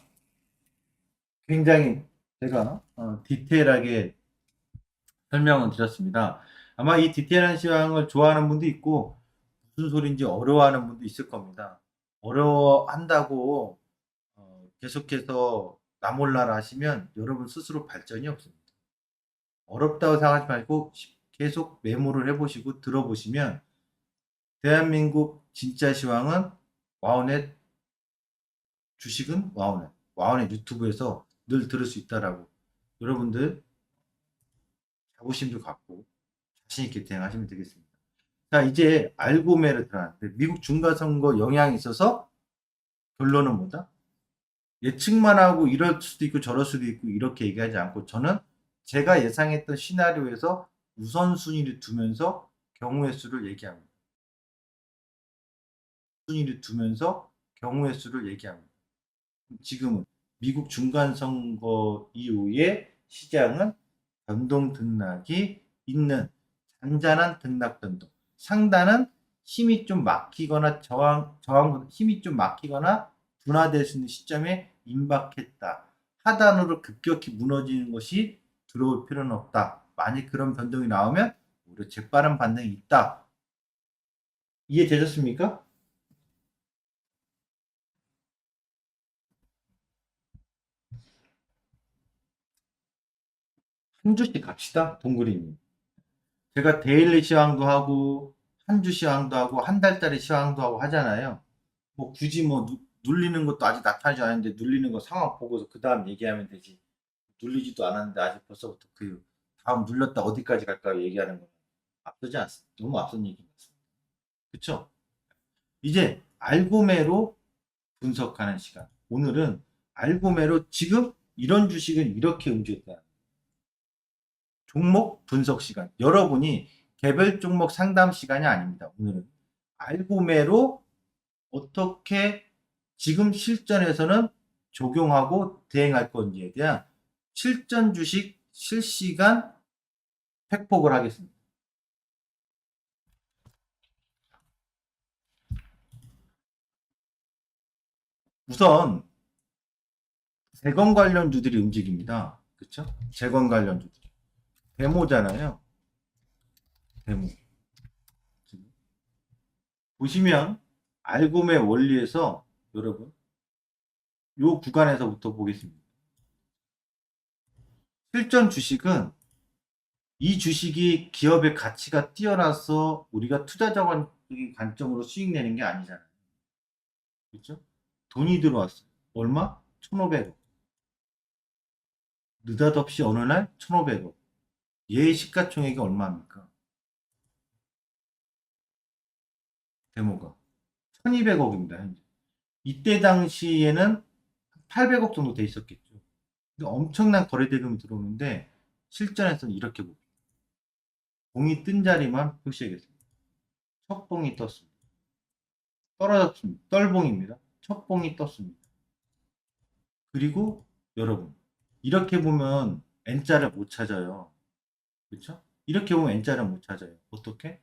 굉장히 제가 디테일하게 설명을 드렸습니다. 아마 이 디테일한 시황을 좋아하는 분도 있고 무슨 소리인지 어려워하는 분도 있을 겁니다. 어려워한다고 계속해서 나 몰라라 하시면 여러분 스스로 발전이 없습니다. 어렵다고 생각하지 말고 계속 메모를 해보시고 들어보시면 대한민국 진짜 시황은 와우넷, 주식은 와우넷 유튜브에서 늘 들을 수 있다라고 여러분들 자부심도 갖고 자신 있게 대응하시면 되겠습니다. 자, 이제 알고메르 들어가는데 미국 중간선거 영향이 있어서 결론은 뭐다? 예측만 하고 이럴 수도 있고 저럴 수도 있고 이렇게 얘기하지 않고 저는 제가 예상했던 시나리오에서 우선순위를 두면서 경우의 수를 얘기합니다. 순위를 두면서 경우의 수를 얘기합니다. 지금은 미국 중간선거 이후에 시장은 변동 등락이 있는 잔잔한 등락 변동. 상단은 힘이 좀 막히거나 저항 힘이 좀 막히거나 둔화될 수 있는 시점에 임박했다. 하단으로 급격히 무너지는 것이 들어올 필요는 없다. 만약 그런 변동이 나오면 오히려 재빠른 반등이 있다. 이해되셨습니까? 한 주씩 갑시다. 동그리님. 제가 데일리 시황도 하고 한 주 시황도 하고 한 달짜리 시황도 하고 하잖아요. 뭐 굳이 뭐 눌리는 것도 아직 나타나지 않았는데 눌리는 거 상황 보고서 그 다음 얘기하면 되지. 눌리지도 않았는데 아직 벌써부터 그 다음 눌렸다 어디까지 갈까 얘기하는 거 앞서지 않습니다. 너무 앞선 얘기 같습니다. 그쵸? 이제 알고매로 분석하는 시간. 오늘은 알고매로 지금 이런 주식은 이렇게 움직였다. 종목 분석 시간. 여러분이 개별 종목 상담 시간이 아닙니다. 오늘은 알고매로 어떻게 지금 실전에서는 적용하고 대응할 건지에 대한 실전 주식 실시간 팩폭을 하겠습니다. 우선 재건 관련주들이 움직입니다. 그렇죠? 재건 관련주들. 데모잖아요. 데모. 보시면 알고매 원리에서 여러분 요 구간에서부터 보겠습니다. 실전 주식은 이 주식이 기업의 가치가 뛰어나서 우리가 투자적인 관점으로 수익 내는 게 아니잖아요. 그렇죠? 돈이 들어왔어요. 얼마? 1,500억. 느닷없이 어느 날 1,500억. 얘의 시가총액이 얼마입니까? 데모가. 1,200억입니다. 현재. 이때 당시에는 800억 정도 돼 있었겠죠. 근데 엄청난 거래 대금이 들어오는데 실전에서는 이렇게 봅니다. 봉이 뜬 자리만 표시하겠습니다. 첫 봉이 떴습니다. 떨어졌습니다. 떨봉입니다. 첫 봉이 떴습니다. 그리고 여러분 이렇게 보면 N자를 못 찾아요. 그렇죠? 이렇게 보면 N자를 못 찾아요. 어떻게?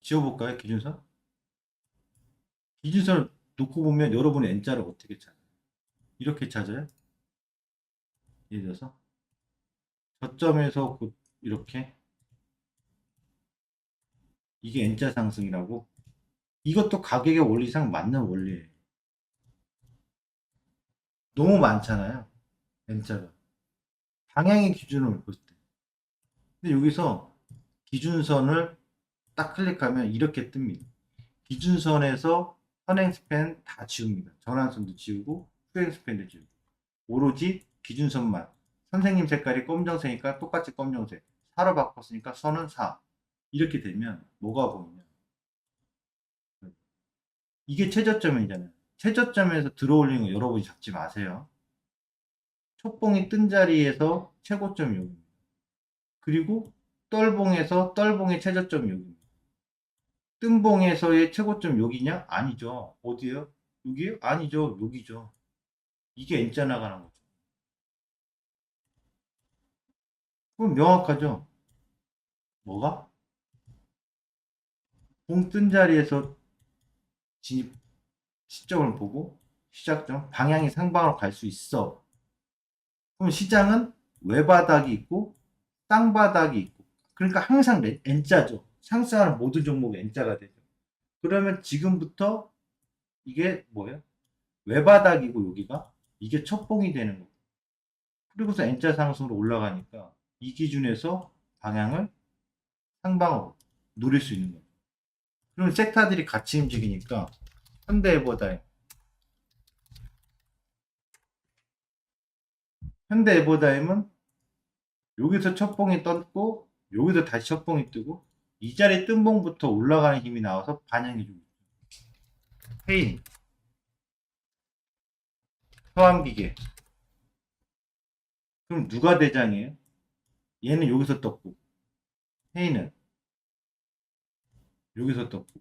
지워볼까요? 기준선? 기준선을 놓고 보면 여러분의 N자를 어떻게 찾아요? 이렇게 찾아요? 예를 들어서 저점에서 이렇게 이게 N자 상승이라고. 이것도 가격의 원리상 맞는 원리예요. 너무 많잖아요. N자가. 방향의 기준을 볼 때. 근데 여기서 기준선을 딱 클릭하면 이렇게 뜹니다. 기준선에서 선행 스팬 다 지웁니다. 전환선도 지우고 후행 스팬도 지우고 오로지 기준선만. 선생님 색깔이 검정색이니까 똑같이 검정색. 4로 바꿨으니까 선은 4. 이렇게 되면 뭐가 보이냐. 이게 최저점이잖아요. 최저점에서 들어올리는 거 여러분이 잡지 마세요. 촉봉이 뜬 자리에서 최고점이 여기입니다. 그리고 떨봉에서 떨봉의 최저점이 여기입니다. 뜬봉에서의 최고점 여기냐? 아니죠. 어디요? 여기요? 아니죠. 여기죠. 이게 N자 나가는 거죠. 그럼 명확하죠? 뭐가? 봉 뜬 자리에서 진입 시점을 보고 시작점 방향이 상방으로 갈 수 있어. 그럼 시장은 외바닥이 있고 땅바닥이 있고 그러니까 항상 N자죠. 상승하는 모든 종목이 N자가 되죠. 그러면 지금부터 이게 뭐예요? 외바닥이고 여기가 이게 첫봉이 되는 거고 그리고서 N자 상승으로 올라가니까 이 기준에서 방향을 상방으로 누릴 수 있는 거예요. 그럼 섹터들이 같이 움직이니까 현대에버다임은 여기서 첫봉이 떴고 여기서 다시 첫봉이 뜨고 이 자리 뜬 봉부터 올라가는 힘이 나와서 반영해주고 페인, 서암기계 그럼 누가 대장이에요? 얘는 여기서 떴고 페인은 여기서 떴고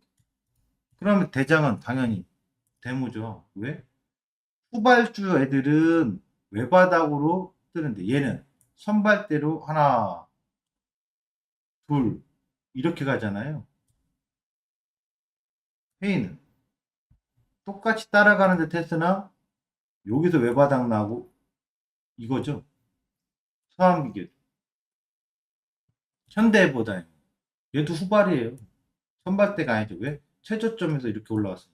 그러면 대장은 당연히 대무죠. 왜? 후발주 애들은 외바닥으로 뜨는데 얘는 선발대로 하나, 둘 이렇게 가잖아요. 페인은 똑같이 따라가는 듯 했으나 여기서 외바닥 나고 이거죠. 서암기계 현대보다 얘도 후발이에요. 선발대가 아니죠. 왜? 최저점에서 이렇게 올라왔어요.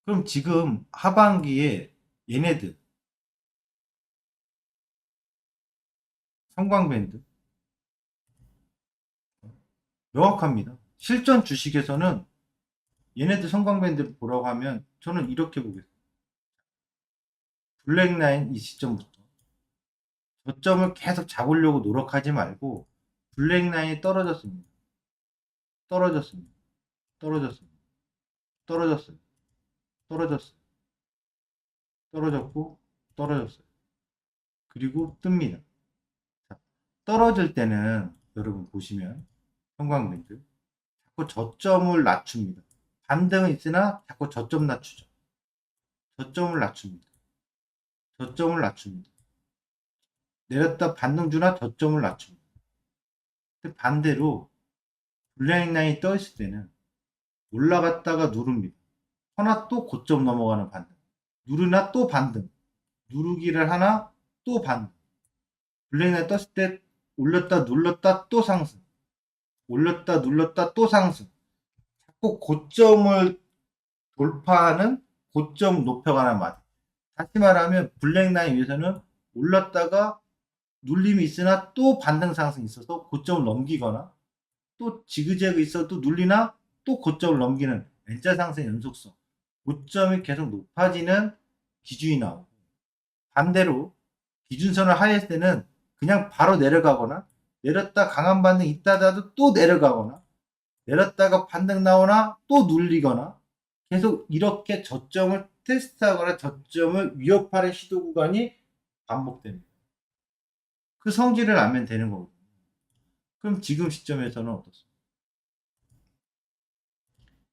그럼 지금 하반기에 얘네들 성광밴드 명확합니다. 실전 주식에서는 얘네들 성광밴드 보라고 하면 저는 이렇게 보겠습니다. 블랙라인 이 시점부터 저점을 계속 잡으려고 노력하지 말고 블랙라인이 떨어졌습니다. 떨어졌습니다. 떨어졌습니다. 떨어졌어요. 떨어졌어요. 떨어졌고 떨어졌어요. 그리고 뜹니다. 자, 떨어질 때는 여러분 보시면 형광밴드 자꾸 저점을 낮춥니다. 반등은 있으나 자꾸 저점 낮추죠. 저점을 낮춥니다. 저점을 낮춥니다. 내렸다 반등 주나 저점을 낮춥니다. 근데 반대로 블랙라인이 떠 있을 때는 올라갔다가 누릅니다. 하나 또 고점 넘어가는 반등. 누르나 또 반등. 누르기를 하나 또 반등. 블랙라인 떴을 때 올렸다 눌렀다 또 상승. 올렸다 눌렀다 또 상승. 자꾸 고점을 돌파하는 고점 높여가는 맛. 다시 말하면 블랙라인 위에서는 올랐다가 눌림이 있으나 또 반등 상승이 있어서 고점을 넘기거나 또 지그재그 있어도 눌리나 또 고점을 넘기는 N자 상승 연속성. 고점이 계속 높아지는 기준이 나오고 반대로 기준선을 하였을 때는 그냥 바로 내려가거나 내렸다 강한 반등 있다가도 또 내려가거나 내렸다가 반등 나오나 또 눌리거나 계속 이렇게 저점을 테스트하거나 저점을 위협하는 시도 구간이 반복됩니다. 그 성질을 알면 되는 거거든요. 그럼 지금 시점에서는 어떻습니까?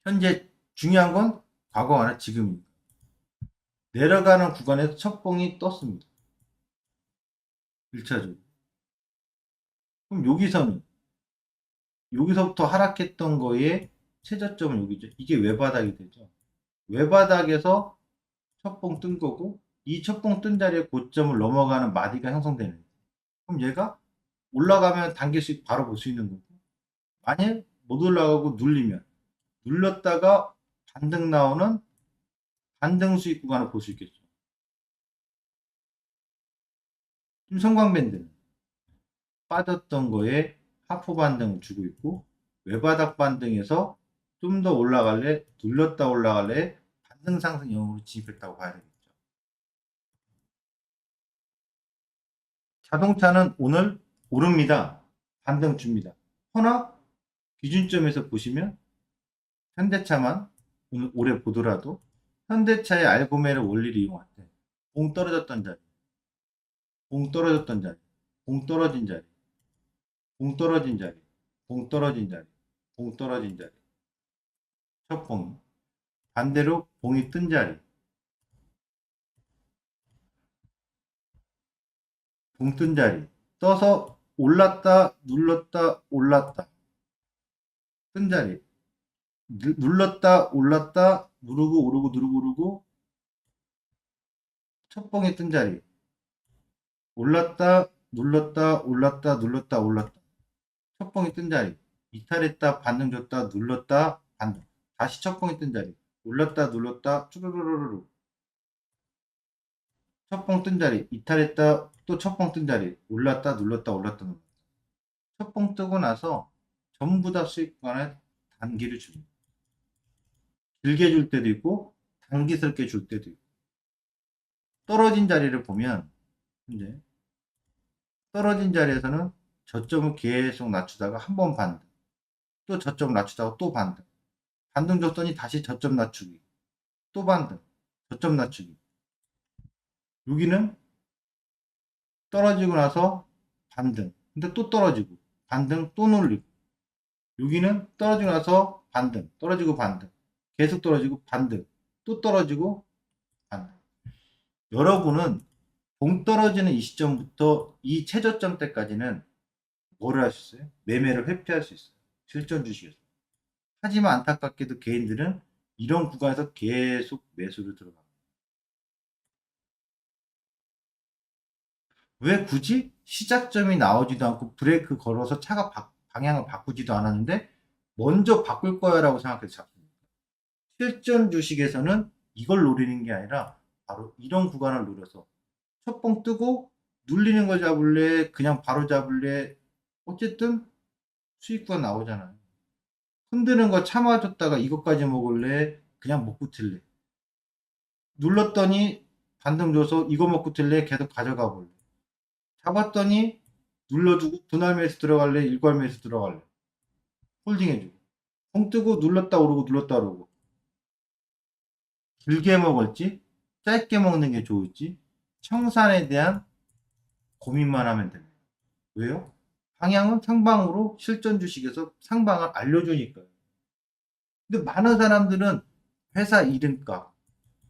현재 중요한 건 과거가 아니라 지금입니다. 내려가는 구간에서 첩봉이 떴습니다. 1차적으로. 그럼 여기서부터 하락했던 거에 최저점은 여기죠. 이게 외바닥이 되죠. 외바닥에서 첩봉 뜬 거고, 이 첩봉 뜬 자리에 고점을 넘어가는 마디가 형성되는 거예요. 그럼 얘가 올라가면 단기씩 바로 볼 수 있는 거고, 만약 못 올라가고 눌렸다가 반등 나오는 반등 수익 구간을 볼 수 있겠죠. 지금 성광밴드는 빠졌던 거에 하프 반등을 주고 있고, 외바닥 반등에서 좀 더 올라갈래, 눌렸다 올라갈래, 반등 상승 영역으로 진입했다고 봐야 되겠죠. 자동차는 오늘 오릅니다. 반등 줍니다. 허나 기준점에서 보시면 현대차만 오늘 올해 보더라도 현대차의 알고메를 원리를 이용할 때 봉 떨어졌던 자리, 봉 떨어졌던 자리, 봉 떨어진 자리, 봉 떨어진 자리, 봉 떨어진 자리, 봉 떨어진 자리, 첫 봉. 반대로 봉이 뜬 자리, 봉 뜬 자리, 떠서 올랐다 눌렀다 올랐다 뜬 자리, 눌렀다 올랐다 누르고 오르고 누르고 오르고 첫 봉이 뜬 자리, 올랐다 눌렀다 올랐다 눌렀다 올랐다 첫 봉이 뜬 자리, 이탈했다 반등 줬다 눌렀다 반등, 다시 첫 봉이 뜬 자리, 올랐다 눌렀다 쭈루루루루 첫 봉 뜬 자리, 이탈했다 또 첫 봉 뜬 자리, 올랐다 눌렀다 올랐다 눌렀다. 첫 봉 뜨고 나서 전부 다 수익권에 단기를 줍니다. 길게 줄 때도 있고 단기스럽게 줄 때도 있고. 떨어진 자리를 보면 이제 떨어진 자리에서는 저점을 계속 낮추다가 한 번 반등, 또 저점 낮추다가 또 반등, 반등 줬더니 다시 저점 낮추기, 또 반등, 저점 낮추기. 여기는 떨어지고 나서 반등, 근데 또 떨어지고 반등 또 놀리고, 여기는 떨어지고 나서 반등, 떨어지고 반등, 계속 떨어지고 반등, 또 떨어지고 반등. 여러분은 봉 떨어지는 이 시점부터 이 최저점 때까지는 뭐를 할 수 있어요? 매매를 회피할 수 있어요. 실전 주식에서. 하지만 안타깝게도 개인들은 이런 구간에서 계속 매수를 들어갑니다. 왜 굳이 시작점이 나오지도 않고 브레이크 걸어서 차가 방향을 바꾸지도 않았는데 먼저 바꿀 거야 라고 생각해서 잡습니다. 실전 주식에서는 이걸 노리는 게 아니라 바로 이런 구간을 노려서 첫봉 뜨고 눌리는 걸 잡을래 그냥 바로 잡을래, 어쨌든 수익구가 나오잖아요. 흔드는 거 참아줬다가 이것까지 먹을래 그냥 먹고 튈래, 눌렀더니 반등 줘서 이거 먹고 튈래 계속 가져가 볼래, 잡았더니 눌러주고 분할 매수 들어갈래 일괄 매수 들어갈래, 홀딩해주고 봉 뜨고 눌렀다 오르고 눌렀다 오르고, 길게 먹을지 짧게 먹는 게 좋을지 청산에 대한 고민만 하면 됩니다. 왜요? 방향은 상방으로 실전 주식에서 상방을 알려주니까요. 근데 많은 사람들은 회사 이름값,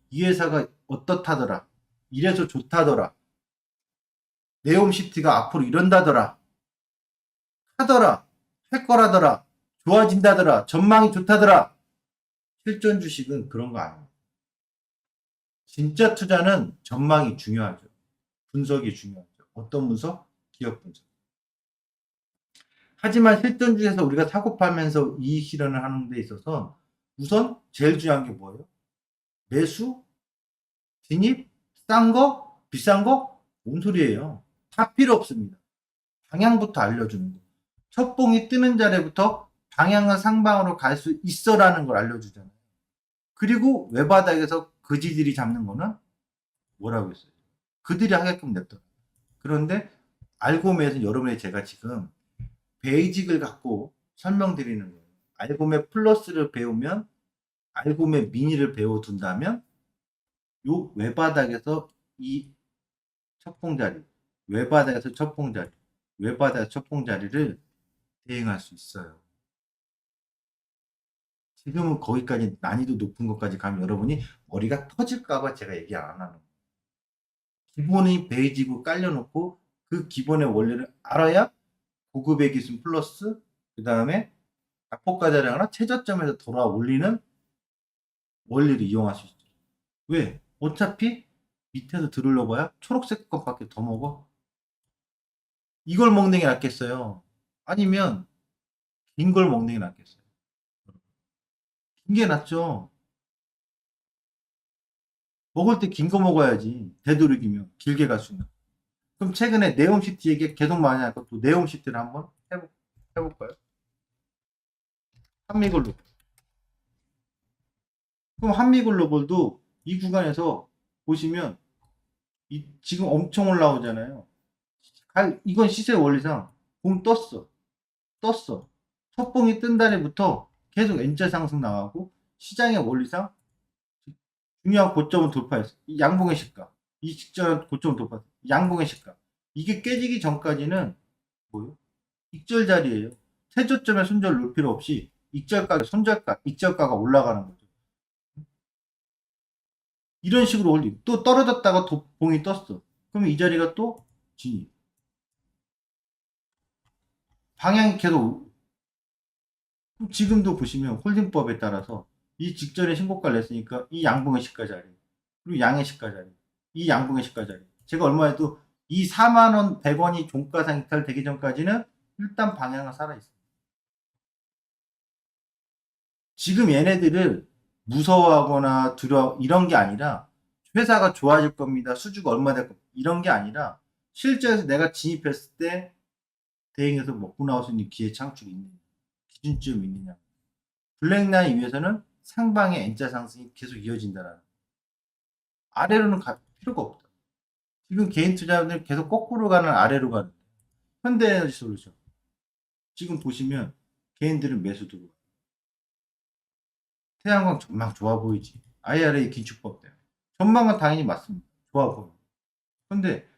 이 회사가 어떻다더라, 이래서 좋다더라, 네옴시티가 앞으로 이런다더라, 하더라, 할 거라더라, 좋아진다더라, 전망이 좋다더라. 실전 주식은 그런 거 아닙니다. 진짜 투자는 전망이 중요하죠. 분석이 중요하죠. 어떤 분석? 기업 분석. 하지만 실전 주식에서 우리가 사고 팔면서 이익 실현을 하는 데 있어서 우선 제일 중요한 게 뭐예요? 매수, 진입, 싼 거, 비싼 거? 뭔 소리예요? 다 필요 없습니다. 방향부터 알려주는 거. 첫 봉이 뜨는 자리부터 방향은 상방으로 갈 수 있어라는 걸 알려주잖아요. 그리고 외바닥에서 그지들이 잡는 거는 뭐라고 했어요? 그들이 하게끔 냈더라. 그런데 알고메에서 여러분의 제가 지금 베이직을 갖고 설명드리는 거예요. 알고메 플러스를 배우면 알고메 미니를 배워둔다면 요 외바닥에서 이 첫봉자리, 외바닥에서 첫봉자리, 외바닥에서 첫봉자리를 대응할 수 있어요. 지금은 거기까지 난이도 높은 것까지 가면 여러분이 머리가 터질까봐 제가 얘기 안 하는 거예요. 기본이 베이직으로 깔려놓고 그 기본의 원리를 알아야 고급의 기술 플러스 그 다음에 악보까지 하나 최저점에서 돌아 올리는 원리를 이용할 수 있죠. 왜? 어차피 밑에서 들으려봐야 초록색 것밖에 더 먹어. 이걸 먹는 게 낫겠어요. 아니면 긴 걸 먹는 게 낫겠어요. 긴 게 낫죠. 먹을 때 긴 거 먹어야지. 되도록이면 길게 갈 수 있는. 그럼 최근에 네옴시티 얘기 계속 많이 하니까 또 네옴시티를 한번 해볼까요? 한미글로. 그럼 한미글로벌도 이 구간에서 보시면 지금 엄청 올라오잖아요. 이건 시세 원리상 봉 떴어. 첫 봉이 뜬 달에부터 계속 N자 상승 나가고 시장의 원리상 중요한 고점은 돌파했어. 이 양봉의 시가. 이 직전 고점을 돌파했어. 양봉의 시가. 이게 깨지기 전까지는 뭐요? 익절 자리예요. 최저점에 손절 놓을 필요 없이 손절가, 익절가가 올라가는 거죠. 이런 식으로 올리고 또 떨어졌다가 봉이 떴어. 그럼 이 자리가 또 진입. 방향이 계속 지금도 보시면 홀딩법에 따라서 이 직전에 신고가를 냈으니까 이 양봉의 시가 자리 그리고 양의 시가 자리 이 양봉의 시가 자리 제가 얼마에도 이 4만원 100원이 종가 상탈 되기 전까지는 일단 방향은 살아있어요. 지금 얘네들을 무서워하거나 이런 게 아니라 회사가 좋아질 겁니다. 수주가 얼마 될 겁니다. 이런 게 아니라 실제에서 내가 진입했을 때 대응해서 먹고 나올 수 있는 기회 창출이 있느냐 기준점이 있느냐 블랙라인 위에서는 상방의 N자 상승이 계속 이어진다라는 아래로는 갈 필요가 없다. 지금 개인 투자자들 계속 거꾸로 가는 아래로 가는 현대에너지솔루션 지금 보시면 개인들은 매수 들어와 태양광 전망 좋아 보이지 IRA 긴축법 때문에 전망은 당연히 맞습니다. 좋아 보여. 근데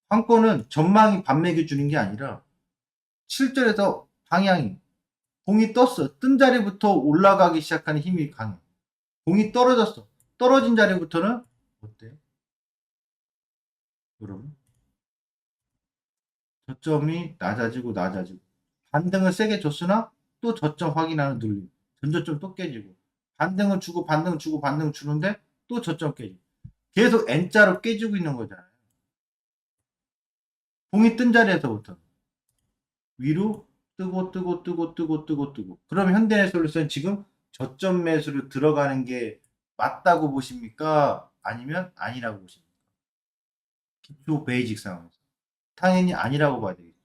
관건은 전망이 반맥이 주는 게 아니라 실전에서 방향이 공이 떴어. 뜬 자리부터 올라가기 시작하는 힘이 강해. 공이 떨어졌어. 떨어진 자리부터는 어때요? 여러분 저점이 낮아지고 반등을 세게 줬으나 또 저점 확인하는 눌림 전저점 또 깨지고 반등을 주고 반등 주는데 또 저점 깨지고 계속 N자로 깨지고 있는 거잖아요. 공이 뜬 자리에서부터 위로 뜨고 그럼 현대해솔루션 지금 저점 매수로 들어가는 게 맞다고 보십니까? 아니면 아니라고 보십니까? 기초 베이직 상황에서 당연히 아니라고 봐야 되겠죠.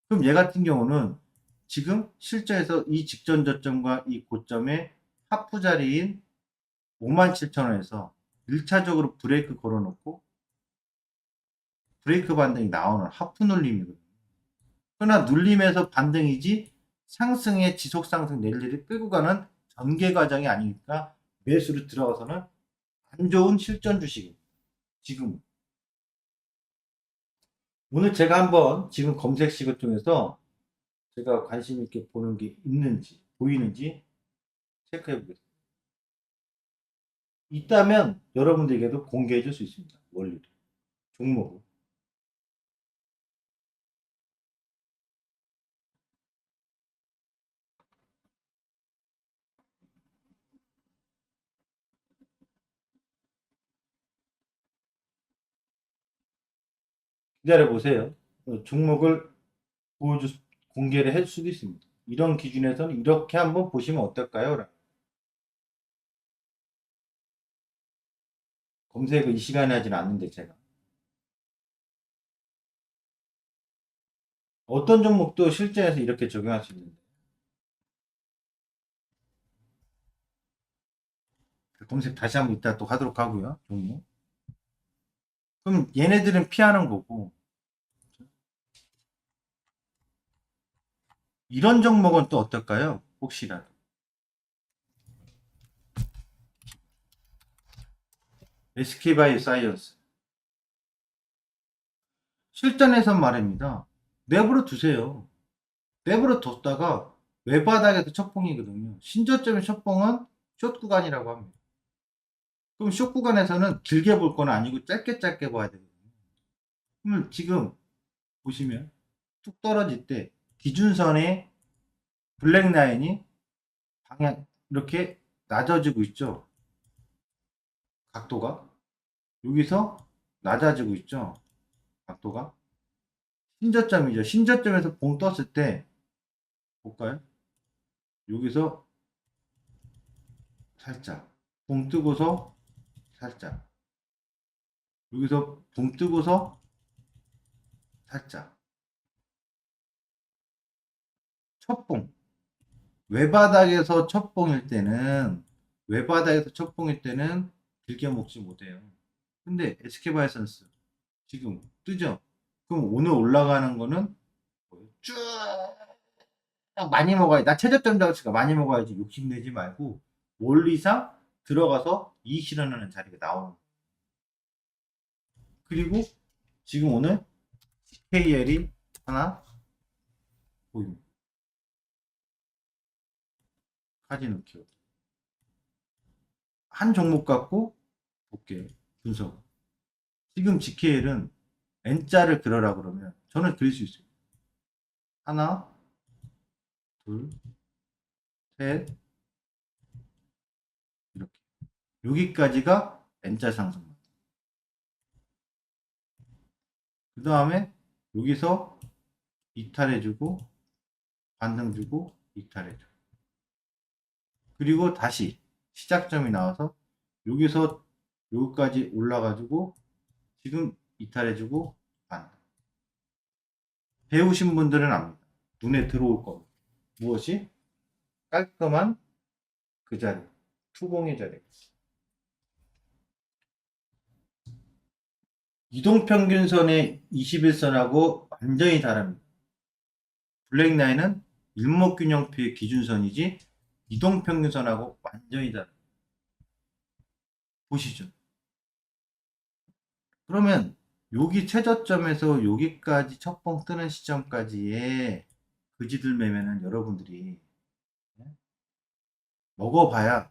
그럼 얘 같은 경우는 지금 실제에서 이 직전 저점과 이 고점의 하프 자리인 57,000원에서 1차적으로 브레이크 걸어놓고 브레이크 반등이 나오는 하프 눌림이거든요. 그러나 눌림에서 반등이지 상승의 지속 상승 랠리를 끌고 가는 전개 과정이 아니니까 매수로 들어가서는 안 좋은 실전 주식입니다. 지금 오늘 제가 한번 지금 검색식을 통해서 제가 관심 있게 보는 게 있는지 보이는지 체크해 보겠습니다. 있다면 여러분들에게도 공개해 줄 수 있습니다. 원리를 종목을 기다려 보세요. 종목을 보여줄 공개를 할 수도 있습니다. 이런 기준에서는 이렇게 한번 보시면 어떨까요? 검색을 이 시간에 하진 않는데 제가 어떤 종목도 실전에서 이렇게 적용할 수 있는데 검색 다시 한번 이따 또 하도록 하고요. 종목. 그럼 얘네들은 피하는 거고 이런 종목은 또 어떨까요? 혹시라도 SK바이오사이언스 실전에선 말입니다. 내버려 두세요. 내버려 뒀다가 외바닥에서 첫봉이거든요. 신저점의 첫봉은 숏 구간이라고 합니다. 그럼 숏 구간에서는 길게 볼 건 아니고 짧게 봐야 되거든요. 그럼 지금 보시면 툭 떨어질 때 기준선의 블랙 라인이 방향 이렇게 낮아지고 있죠. 각도가 여기서 낮아지고 있죠. 각도가 신저점이죠. 신저점에서 봉 떴을 때 볼까요? 여기서 살짝 봉 뜨고서 살짝 여기서 봉 뜨고서 살짝 첫봉 외바닥에서 첫봉일 때는 길게 먹지 못해요. 근데 SK바이오선스 지금 뜨죠? 그럼 오늘 올라가는 거는 쭉 많이 먹어야지. 나 최저점 잡았으니까 많이 먹어야지. 욕심내지 말고 원리상 들어가서 이익 실현하는 자리가 나오는. 그리고 지금 오늘 KL이 하나 보입니다. 카지노 키워드. 한 종목 갖고 볼게요. 분석. 지금 GKL은 N자를 그려라 그러면 저는 그릴 수 있어요. 하나, 둘, 셋, 이렇게. 여기까지가 N자 상승. 그 다음에 여기서 이탈해주고 반등주고 이탈해주고 그리고 다시 시작점이 나와서 여기서 여기까지 올라가지고 지금 이탈해주고 반등. 배우신 분들은 압니다. 눈에 들어올 겁니다. 무엇이? 깔끔한 그 자리, 투봉의 자리. 이동평균선의 21선하고 완전히 다릅니다. 블랙라인은 일목균형표의 기준선이지 이동평균선하고 완전히 다릅니다. 보시죠. 그러면 여기 최저점에서 여기까지 첫봉 뜨는 시점까지의 그지들 매매는 여러분들이 먹어봐야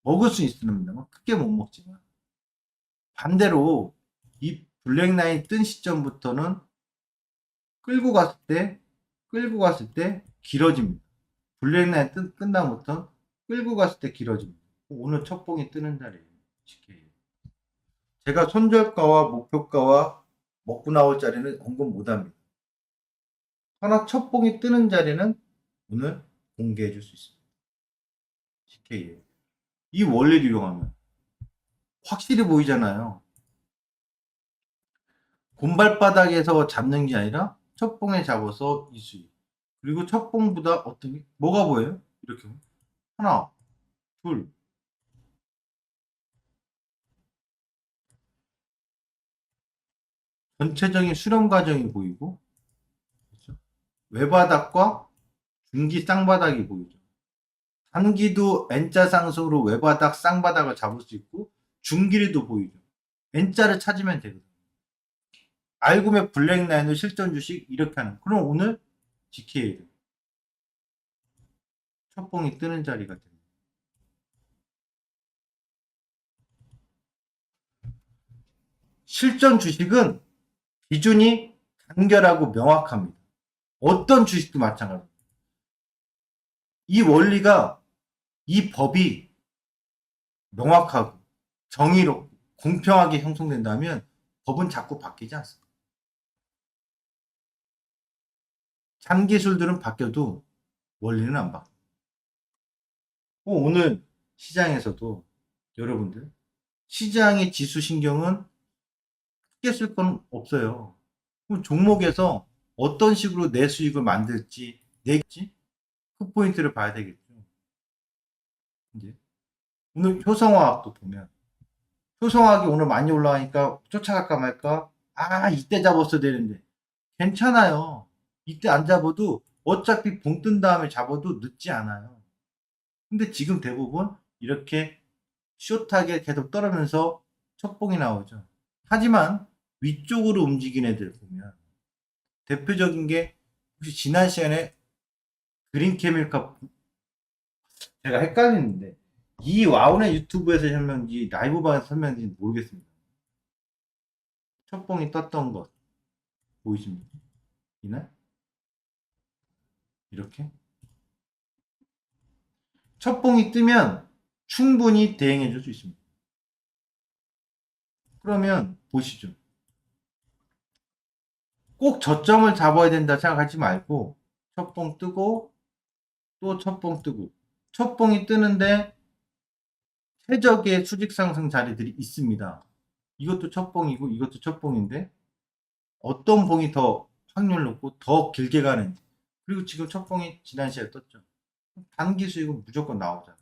먹을 수 있습니다. 크게 못 먹지만 반대로 이 블랙라인 뜬 시점부터는 끌고 갔을 때 길어집니다. 블랙라인 끝나부터 끌고 갔을 때 길어집니다. 오늘 첫봉이 뜨는 자리예요. 제가 손절가와 목표가와 먹고 나올 자리는 언급 못합니다. 하나 첫봉이 뜨는 자리는 오늘 공개해 줄 수 있습니다. CK에. 이 원리를 이용하면 확실히 보이잖아요. 곰발바닥에서 잡는 게 아니라 첫봉에 잡아서 이 수익. 그리고 첫봉보다 어떤 게 뭐가 보여요? 이렇게 하나, 둘, 전체적인 수렴 과정이 보이고 그렇죠? 외바닥과 중기 쌍바닥이 보이죠. 단기도 N자 상승으로 외바닥 쌍바닥을 잡을 수 있고 중기리도 보이죠. N자를 찾으면 되거든요. 알고 보면 블랙라인을 실전 주식 이렇게 하는. 그럼 오늘 GK를 첫봉이 뜨는 자리가 됩니다. 실전 주식은 기준이 간결하고 명확합니다. 어떤 주식도 마찬가지입니다. 이 원리가 이 법이 명확하고 정의롭고 공평하게 형성된다면 법은 자꾸 바뀌지 않습니다. 장기술들은 바뀌어도 원리는 안 바뀌어요. 오늘 시장에서도 여러분들 시장의 지수 신경은 크게 쓸 건 없어요. 그럼 종목에서 어떤 식으로 내 수익을 만들지 내지 그 포인트를 봐야 되겠죠. 이제 오늘 효성화학도 보면 효성화학이 오늘 많이 올라가니까 쫓아갈까 말까? 아 이때 잡았어야 되는데 괜찮아요. 이때 안 잡아도 어차피 봉 뜬 다음에 잡아도 늦지 않아요. 근데 지금 대부분 이렇게 숏하게 계속 떨어면서 첫봉이 나오죠. 하지만 위쪽으로 움직이는 애들 보면 대표적인 게 혹시 지난 시간에 그린 케밀카 제가 헷갈리는데 이 와운의 유튜브에서 설명인지 라이브 방에서 설명인지 모르겠습니다. 첫봉이 떴던 것 보이십니까? 이날 이렇게 첫봉이 뜨면 충분히 대응해 줄 수 있습니다. 그러면 보시죠. 꼭 저점을 잡아야 된다 생각하지 말고 첫봉 뜨고 또 첫봉 뜨고 첫봉이 뜨는데 최적의 수직 상승 자리들이 있습니다. 이것도 첫봉이고 이것도 첫봉인데 어떤 봉이 더 확률 높고 더 길게 가는지 그리고 지금 첫봉이 지난 시간에 떴죠. 단기 수익은 무조건 나오잖아.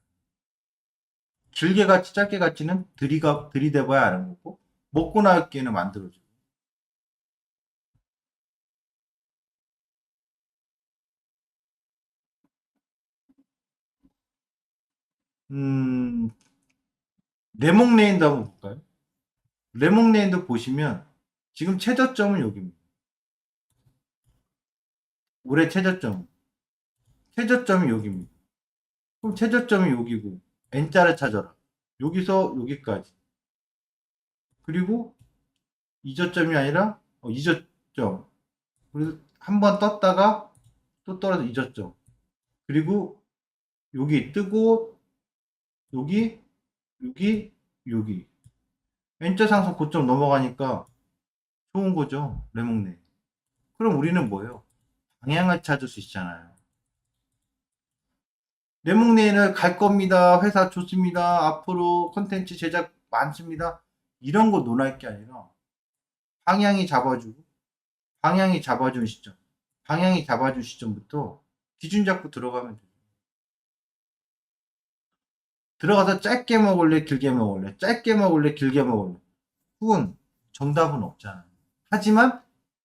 길게 갔지 짧게 갔지는 들이대봐야 아는 거고 먹고 나올 기회는 만들어줘. 음, 레몽레인도 한번 볼까요? 레몽레인도 보시면 지금 최저점은 여기입니다. 올해 최저점이 여기입니다. 그럼 최저점이 여기고 N자를 찾아라. 여기서 여기까지. 그리고 이저점이 아니라 이저점. 그래서 한 번 떴다가 또 떨어져 이저점. 그리고 여기 뜨고 여기 여기 여기 N자 상승 고점 넘어가니까 좋은 거죠. 레몽네. 그럼 우리는 뭐예요? 방향을 찾을 수 있잖아요. 레몽네인을 갈 겁니다. 회사 좋습니다. 앞으로 컨텐츠 제작 많습니다. 이런 거 논할 게 아니라 방향이 잡아주고 방향이 잡아준 시점 방향이 잡아준 시점부터 기준 잡고 들어가면 돼요. 들어가서 짧게 먹을래 길게 먹을래 짧게 먹을래 길게 먹을래 그건 정답은 없잖아요. 하지만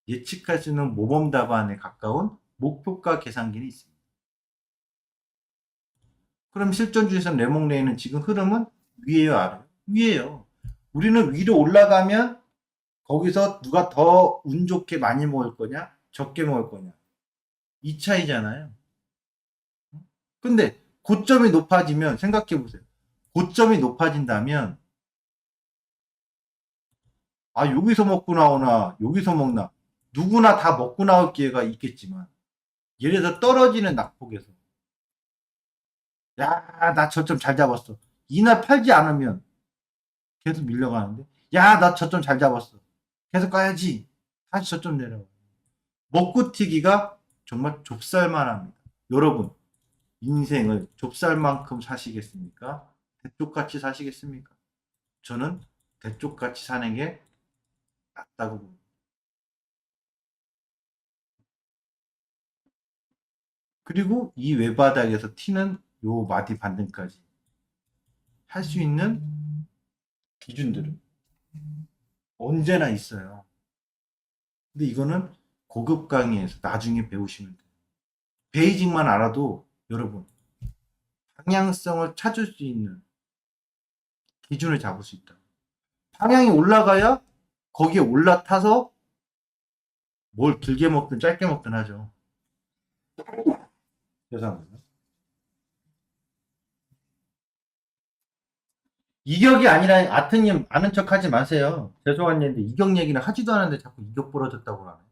예측할 수 있는 모범 답안에 가까운 목표가 계산기는 있습니다. 그럼 실전주에서 레몽레이는 지금 흐름은 위에요 아래요? 위에요. 우리는 위로 올라가면 거기서 누가 더 운 좋게 많이 먹을 거냐 적게 먹을 거냐 이 차이잖아요. 근데 고점이 높아지면 생각해 보세요. 고점이 높아진다면 아 여기서 먹고 나오나 여기서 먹나 누구나 다 먹고 나올 기회가 있겠지만 예를 들어 떨어지는 낙폭에서 야 나 저점 잘 잡았어. 이날 팔지 않으면 계속 밀려가는데 야 나 저점 잘 잡았어. 계속 가야지. 다시 저점 내려가. 먹고 튀기가 정말 좁쌀만 합니다. 여러분 인생을 좁쌀만큼 사시겠습니까? 대쪽같이 사시겠습니까? 저는 대쪽같이 사는 게 낫다고 봅니다. 그리고 이 외바닥에서 튀는 요 마디 반등까지 할 수 있는 기준들은 언제나 있어요. 근데 이거는 고급 강의에서 나중에 배우시면 돼요. 베이직만 알아도 여러분 방향성을 찾을 수 있는 기준을 잡을 수 있다. 방향이 올라가야 거기에 올라타서 뭘 길게 먹든 짧게 먹든 하죠. 죄송합니다. 이격이 아니라 아트님 아는 척 하지 마세요. 죄송한 얘기인데 이격 얘기는 하지도 않았는데 자꾸 이격 부러졌다고 하네.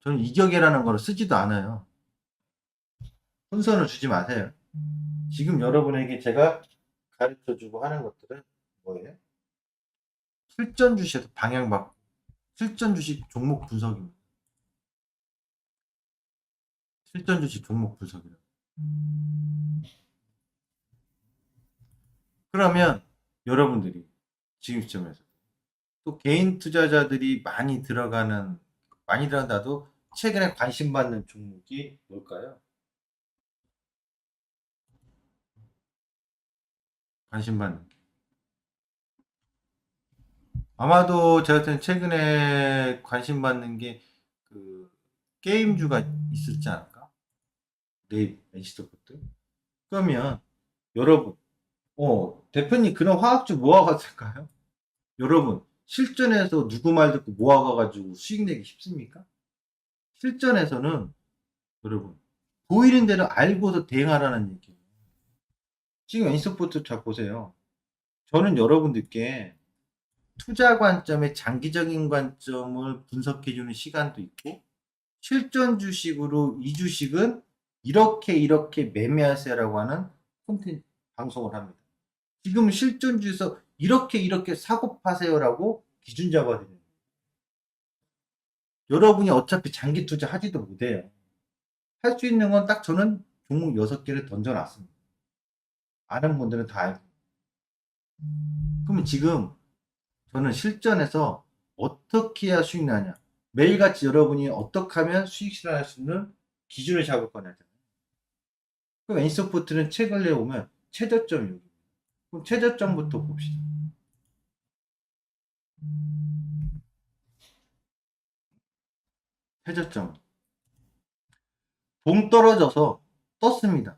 저는 이격이라는 거를 쓰지도 않아요. 혼선을 주지 마세요. 지금 여러분에게 제가 가르쳐 주고 하는 것들은 뭐예요? 실전 주식에서 방향 실전 주식 종목 분석입니다. 실전 주식 종목 분석이라. 그러면 여러분들이 지금 시점에서 또 개인 투자자들이 많이 들어간다도 최근에 관심 받는 종목이 뭘까요? 관심 받는. 아마도 제가 봤을 때 최근에 관심 받는 게 그 게임주가 있었지 않을까? 내일 NC소프트. 그러면 여러분, 대표님 그런 화학주 모아갔을까요? 여러분, 실전에서 누구 말 듣고 모아가가지고 수익 내기 쉽습니까? 실전에서는 여러분. 보이는 대로 알고서 대응하라는 얘기예요. 지금 엔소포트 잘 보세요. 저는 여러분들께 투자 관점의 장기적인 관점을 분석해주는 시간도 있고, 실전 주식으로 이 주식은 이렇게 매매하세요라고 하는 콘텐츠 방송을 합니다. 지금 실전 주에서 이렇게 사고 파세요라고 기준 잡아드립니다. 여러분이 어차피 장기 투자 하지도 못해요. 할 수 있는 건 딱 저는 종목 6개를 던져놨습니다. 아는 분들은 다 알고. 그러면 지금 저는 실전에서 어떻게 해야 수익 나냐. 매일같이 여러분이 어떻게 하면 수익 실현할 수 있는 기준을 잡을 거냐. 그럼 엔서포트는 책을 내오면 최저점이 여기. 그럼 최저점부터 봅시다. 최저점. 봉 떨어져서 떴습니다.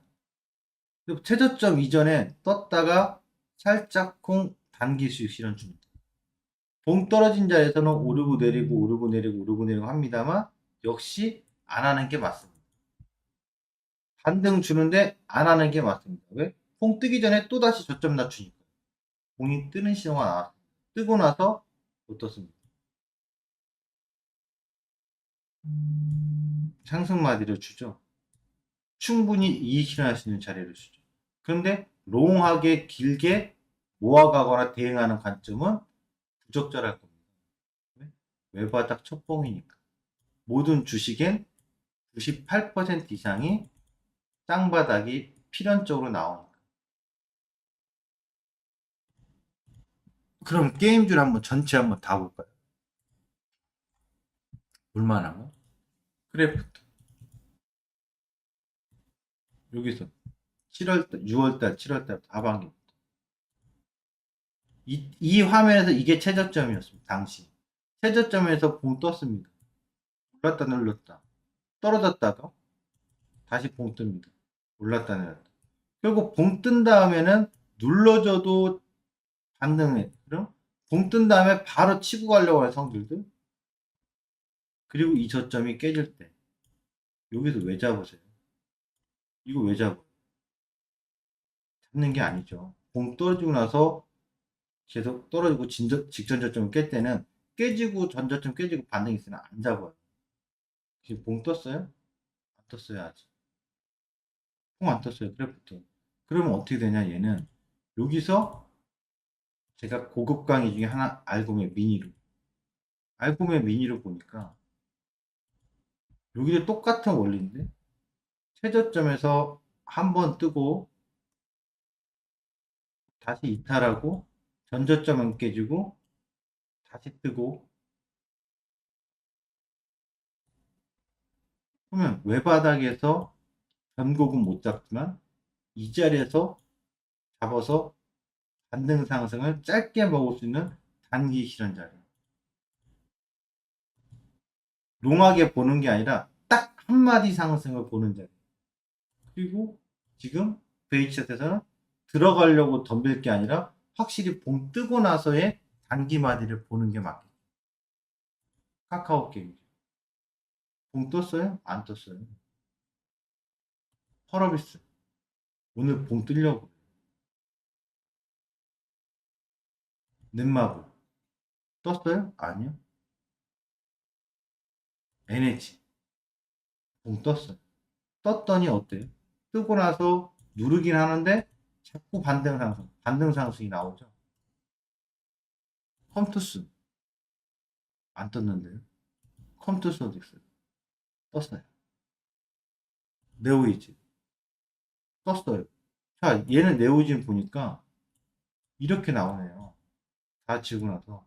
최저점 이전에 떴다가 살짝 콩 단기 수익 실현 중입니다. 봉 떨어진 자리에서는 오르고 내리고 합니다만 역시 안 하는 게 맞습니다. 반등 주는데 안 하는 게 맞습니다. 왜? 봉 뜨기 전에 또다시 저점 낮추니까. 봉이 뜨는 신호가 나왔습니다. 뜨고 나서 못 떴습니다. 상승마디를 주죠. 충분히 이익 실현할 수 있는 자리를 주죠. 그런데 롱하게 길게 모아가거나 대응하는 관점은 부적절할 겁니다. 외바닥 첫봉이니까. 모든 주식엔 98% 이상이 쌍바닥이 필연적으로 나오니까. 그럼 게임줄 한번 전체 한번 다 볼까요? 볼만한 거? 크래프트. 여기서 7월달, 6월달, 7월달 하반기. 이 화면에서 이게 최저점이었습니다. 당시. 최저점에서 봉 떴습니다. 올랐다 눌렀다. 떨어졌다가 다시 봉 뜹니다. 올랐다 내렸다. 결국 봉 뜬 다음에는 눌러줘도 반등해. 그럼 봉 뜬 다음에 바로 치고 가려고 하는 성들들. 그리고 이 저점이 깨질 때 여기서 왜 잡으세요? 이거 왜 잡아요? 잡는 게 아니죠. 봉 떨어지고 나서 계속 떨어지고 직전 저점을 깰 때는 깨지고 전 저점 깨지고 반등이 있으면 안 잡아요. 지금 봉 떴어요? 안 떴어요 아직. 봉 안 떴어요 그래프트. 그러면 어떻게 되냐 얘는 여기서 제가 고급 강의 중에 하나 알고메 미니로 보니까 여기도 똑같은 원리인데 최저점에서 한번 뜨고 다시 이탈하고 전저점은 깨지고 다시 뜨고 그러면 외바닥에서 전곡은 못 잡지만 이 자리에서 잡아서 반등 상승을 짧게 먹을 수 있는 단기 실현 자리. 롱하게 보는 게 아니라 딱 한마디 상승을 보는 자리. 그리고 지금 베이챗에서는 들어가려고 덤빌 게 아니라 확실히 봉 뜨고 나서의 단기 마디를 보는 게 맞겠죠. 카카오 게임. 봉 떴어요? 안 떴어요? 펄어비스. 오늘 봉 뜨려고. 넷마블. 떴어요? 아니요. NH. 봉 떴어요. 떴더니 어때요? 뜨고 나서 누르긴 하는데 자꾸 반등 상승이 나오죠. 컴투스. 안 떴는데요. 컴투스 어디 있어요? 떴어요. 네오이즈. 떴어요. 자, 얘는 네오이즈 보니까 이렇게 나오네요. 다 지고 나서.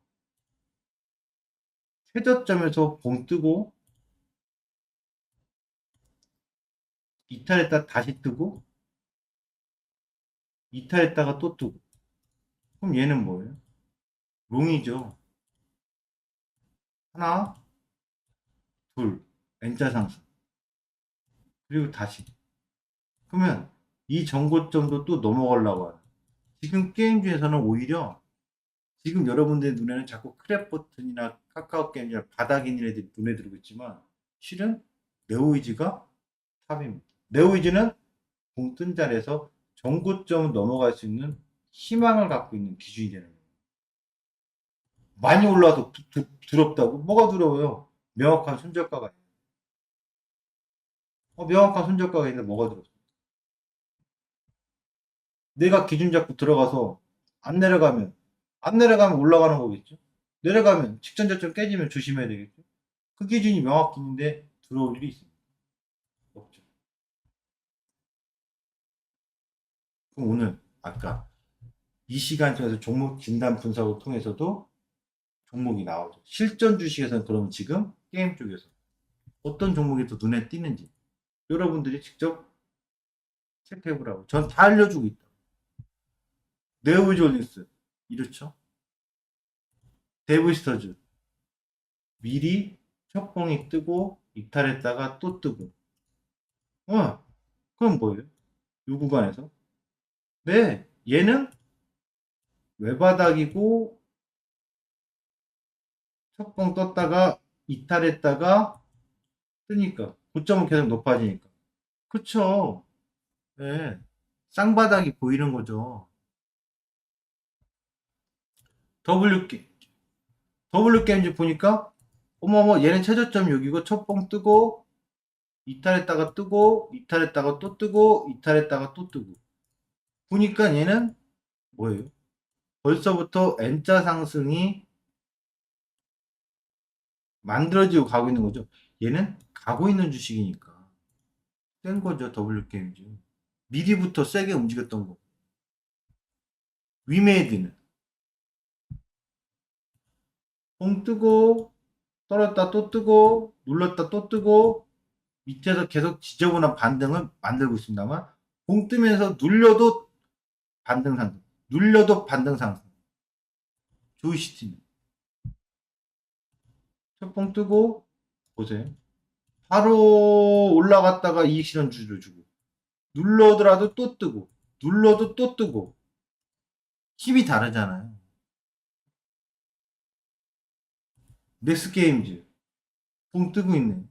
최저점에서 봉 뜨고 이탈했다 다시 뜨고 이탈했다가 또 뜨고. 그럼 얘는 뭐예요? 롱이죠. 하나, 둘, N자 상승. 그리고 다시. 그러면 이 전고점도 또 넘어가려고 하는. 지금 게임 중에서는 오히려 지금 여러분들 눈에는 자꾸 크랩 버튼이나 카카오 게임이나 바닥인 애들이 눈에 들어오고 있지만 실은 네오이즈가 탑입니다. 네오이즈는 붕 뜬 자리에서 정고점을 넘어갈 수 있는 희망을 갖고 있는 기준이 되는 거예요. 많이 올라와도 두렵다고? 뭐가 두려워요? 명확한 손절가가 있는. 명확한 손절가가 있는데 뭐가 두렵어? 내가 기준 잡고 들어가서 안 내려가면 올라가는 거겠죠? 내려가면 직전 저점 깨지면 조심해야 되겠죠? 그 기준이 명확히 있는데 들어올 일이 있습니다. 없죠. 그럼 오늘 아까 이 시간쯤에서 종목 진단 분석을 통해서도 종목이 나오죠. 실전 주식에서는 그럼 지금 게임 쪽에서 어떤 종목이 더 눈에 띄는지 여러분들이 직접 체크해보라고. 전 다 알려주고 있다. 네오이즈홀딩스 이렇죠. 데브스터즈 미리 첫봉이 뜨고 이탈했다가 또 뜨고. 그럼 뭐예요? 이 구간에서? 네, 얘는 외바닥이고 첫봉 떴다가 이탈했다가 뜨니까 고점은 계속 높아지니까. 그쵸? 네, 쌍바닥이 보이는 거죠. WK, WKMG 보니까 어머머 얘는 최저점 여기고 첫봉 뜨고 이탈했다가 뜨고 이탈했다가 또 뜨고 이탈했다가 또 뜨고 보니까 얘는 뭐예요? 벌써부터 N자 상승이 만들어지고 가고 있는 거죠. 얘는 가고 있는 주식이니까 센 거죠. WKMG 미리부터 세게 움직였던 거. 위메이드는 봉 뜨고 떨었다 또 뜨고 눌렀다 또 뜨고 밑에서 계속 지저분한 반등을 만들고 있습니다만 봉 뜨면서 눌려도 반등 상승 눌려도 반등 상승. 조이시티는 첫봉 뜨고 보세요. 바로 올라갔다가 이익 실현주를 주고 눌러더라도 또 뜨고 눌러도 또 뜨고 힘이 다르잖아요. 넥스게임즈 봉 뜨고 있네.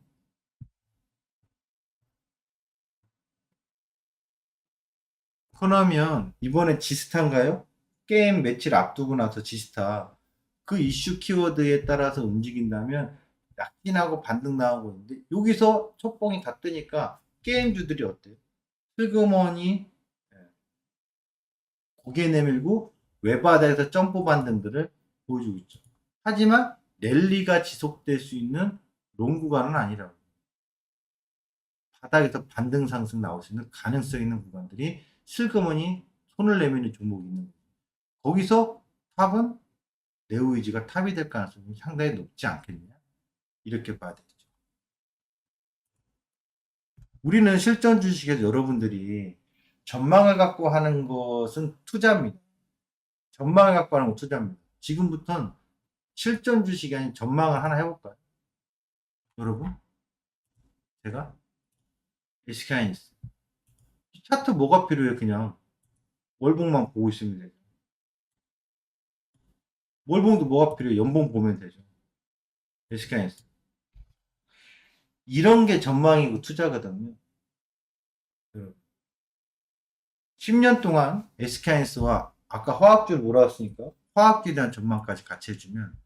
그러면 이번에 지스타인가요? 게임 며칠 앞두고 나서 지스타 그 이슈 키워드에 따라서 움직인다면 약진하고 반등 나오고 있는데 여기서 첫봉이 다 뜨니까 게임주들이 어때요? 슬그머니 고개 내밀고 외바닥에서 점프 반등들을 보여주고 있죠. 하지만 랠리가 지속될 수 있는 롱 구간은 아니라고. 바닥에서 반등 상승 나올 수 있는 가능성 있는 구간들이 슬그머니 손을 내미는 종목이 있는 거예요. 거기서 탑은 네오이즈가 탑이 될 가능성이 상당히 높지 않겠냐? 이렇게 봐야 되죠. 우리는 실전 주식에서 여러분들이 전망을 갖고 하는 것은 투자입니다. 전망을 갖고 하는 건 투자입니다. 지금부터는 실전 주식이 아닌 전망을 하나 해볼까요? 여러분, 제가 SK하이닉스 차트 뭐가 필요해? 그냥 월봉만 보고 있으면 되죠. 월봉도 뭐가 필요해? 연봉 보면 되죠. SK하이닉스 이런 게 전망이고 투자거든요. 10년 동안 SK하이닉스와 아까 화학주를 몰아왔으니까 화학주에 대한 전망까지 같이 해주면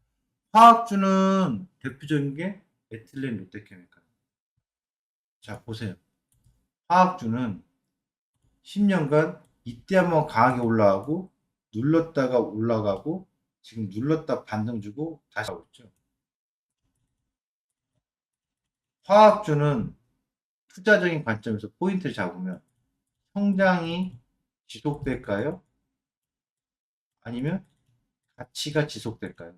화학주는 대표적인 게 에틸렌 롯데케미칼. 자 보세요. 화학주는 10년간 이때 한번 강하게 올라가고 눌렀다가 올라가고 지금 눌렀다 반등 주고 다시 하고 있죠. 화학주는 투자적인 관점에서 포인트를 잡으면 성장이 지속될까요? 아니면 가치가 지속될까요?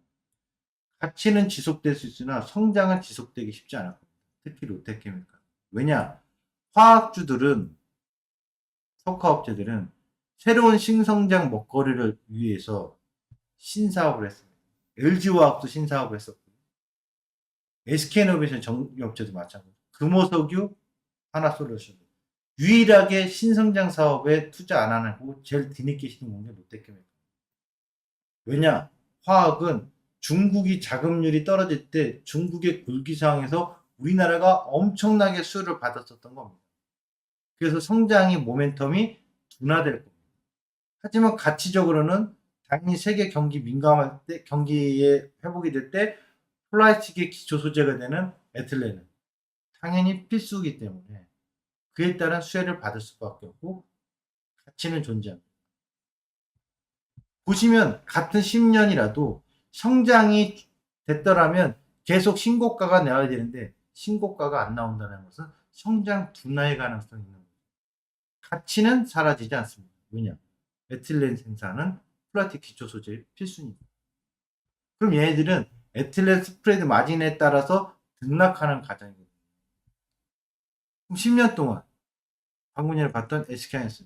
가치는 지속될 수 있으나 성장은 지속되기 쉽지 않을 겁니다. 특히 롯데케미칼. 왜냐? 화학주들은 석화업체들은 새로운 신성장 먹거리를 위해서 신사업을 했습니다. LG화학도 신사업을 했었고 SK이노베이션 정유업체도 마찬가지고 금호석유, 하나솔루션 유일하게 신성장 사업에 투자 안 하고 제일 뒤늦게 시는 게 롯데케미칼. 왜냐? 화학은 중국이 자금률이 떨어질 때 중국의 굴기 상황에서 우리나라가 엄청나게 수혜를 받았었던 겁니다. 그래서 성장의 모멘텀이 둔화될 겁니다. 하지만 가치적으로는 당연히 세계 경기 민감할 때, 경기에 회복이 될 때 플라스틱의 기초 소재가 되는 에틸렌은 당연히 필수이기 때문에 그에 따른 수혜를 받을 수밖에 없고 가치는 존재합니다. 보시면 같은 10년이라도 성장이 됐더라면 계속 신고가가 나와야 되는데 신고가가 안 나온다는 것은 성장 둔화의 가능성이 있는 거죠. 가치는 사라지지 않습니다. 왜냐? 에틸렌 생산은 플라스틱 기초 소재의 필수니까. 그럼 얘네들은 에틸렌 스프레드 마진에 따라서 등락하는 과정이거든요. 그럼 10년 동안 방문연을 봤던 SK하이닉스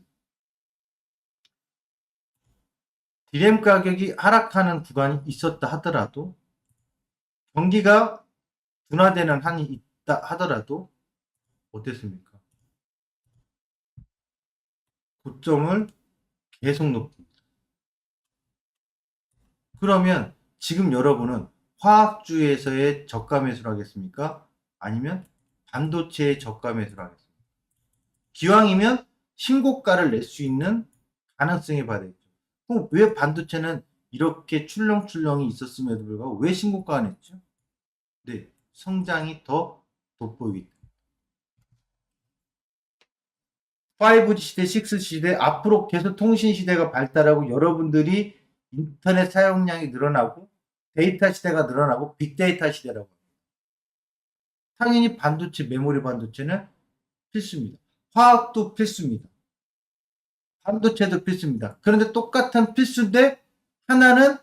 디램 가격이 하락하는 구간이 있었다 하더라도 경기가 둔화되는 한이 있다 하더라도 어땠습니까? 고점을 계속 높입니다. 그러면 지금 여러분은 화학주에서의 저가 매수를 하겠습니까? 아니면 반도체의 저가 매수를 하겠습니까? 기왕이면 신고가를 낼 수 있는 가능성이 봐야겠죠. 그럼 왜 반도체는 이렇게 출렁출렁이 있었음에도 불구하고 왜 신고가가 냈죠? 네, 성장이 더 돋보이기 때문에 5G 시대, 6 시대, 앞으로 계속 통신 시대가 발달하고 여러분들이 인터넷 사용량이 늘어나고 데이터 시대가 늘어나고 빅데이터 시대라고 합니다. 당연히 반도체, 메모리 반도체는 필수입니다. 화학도 필수입니다. 반도체도 필수입니다. 그런데 똑같은 필수인데 하나는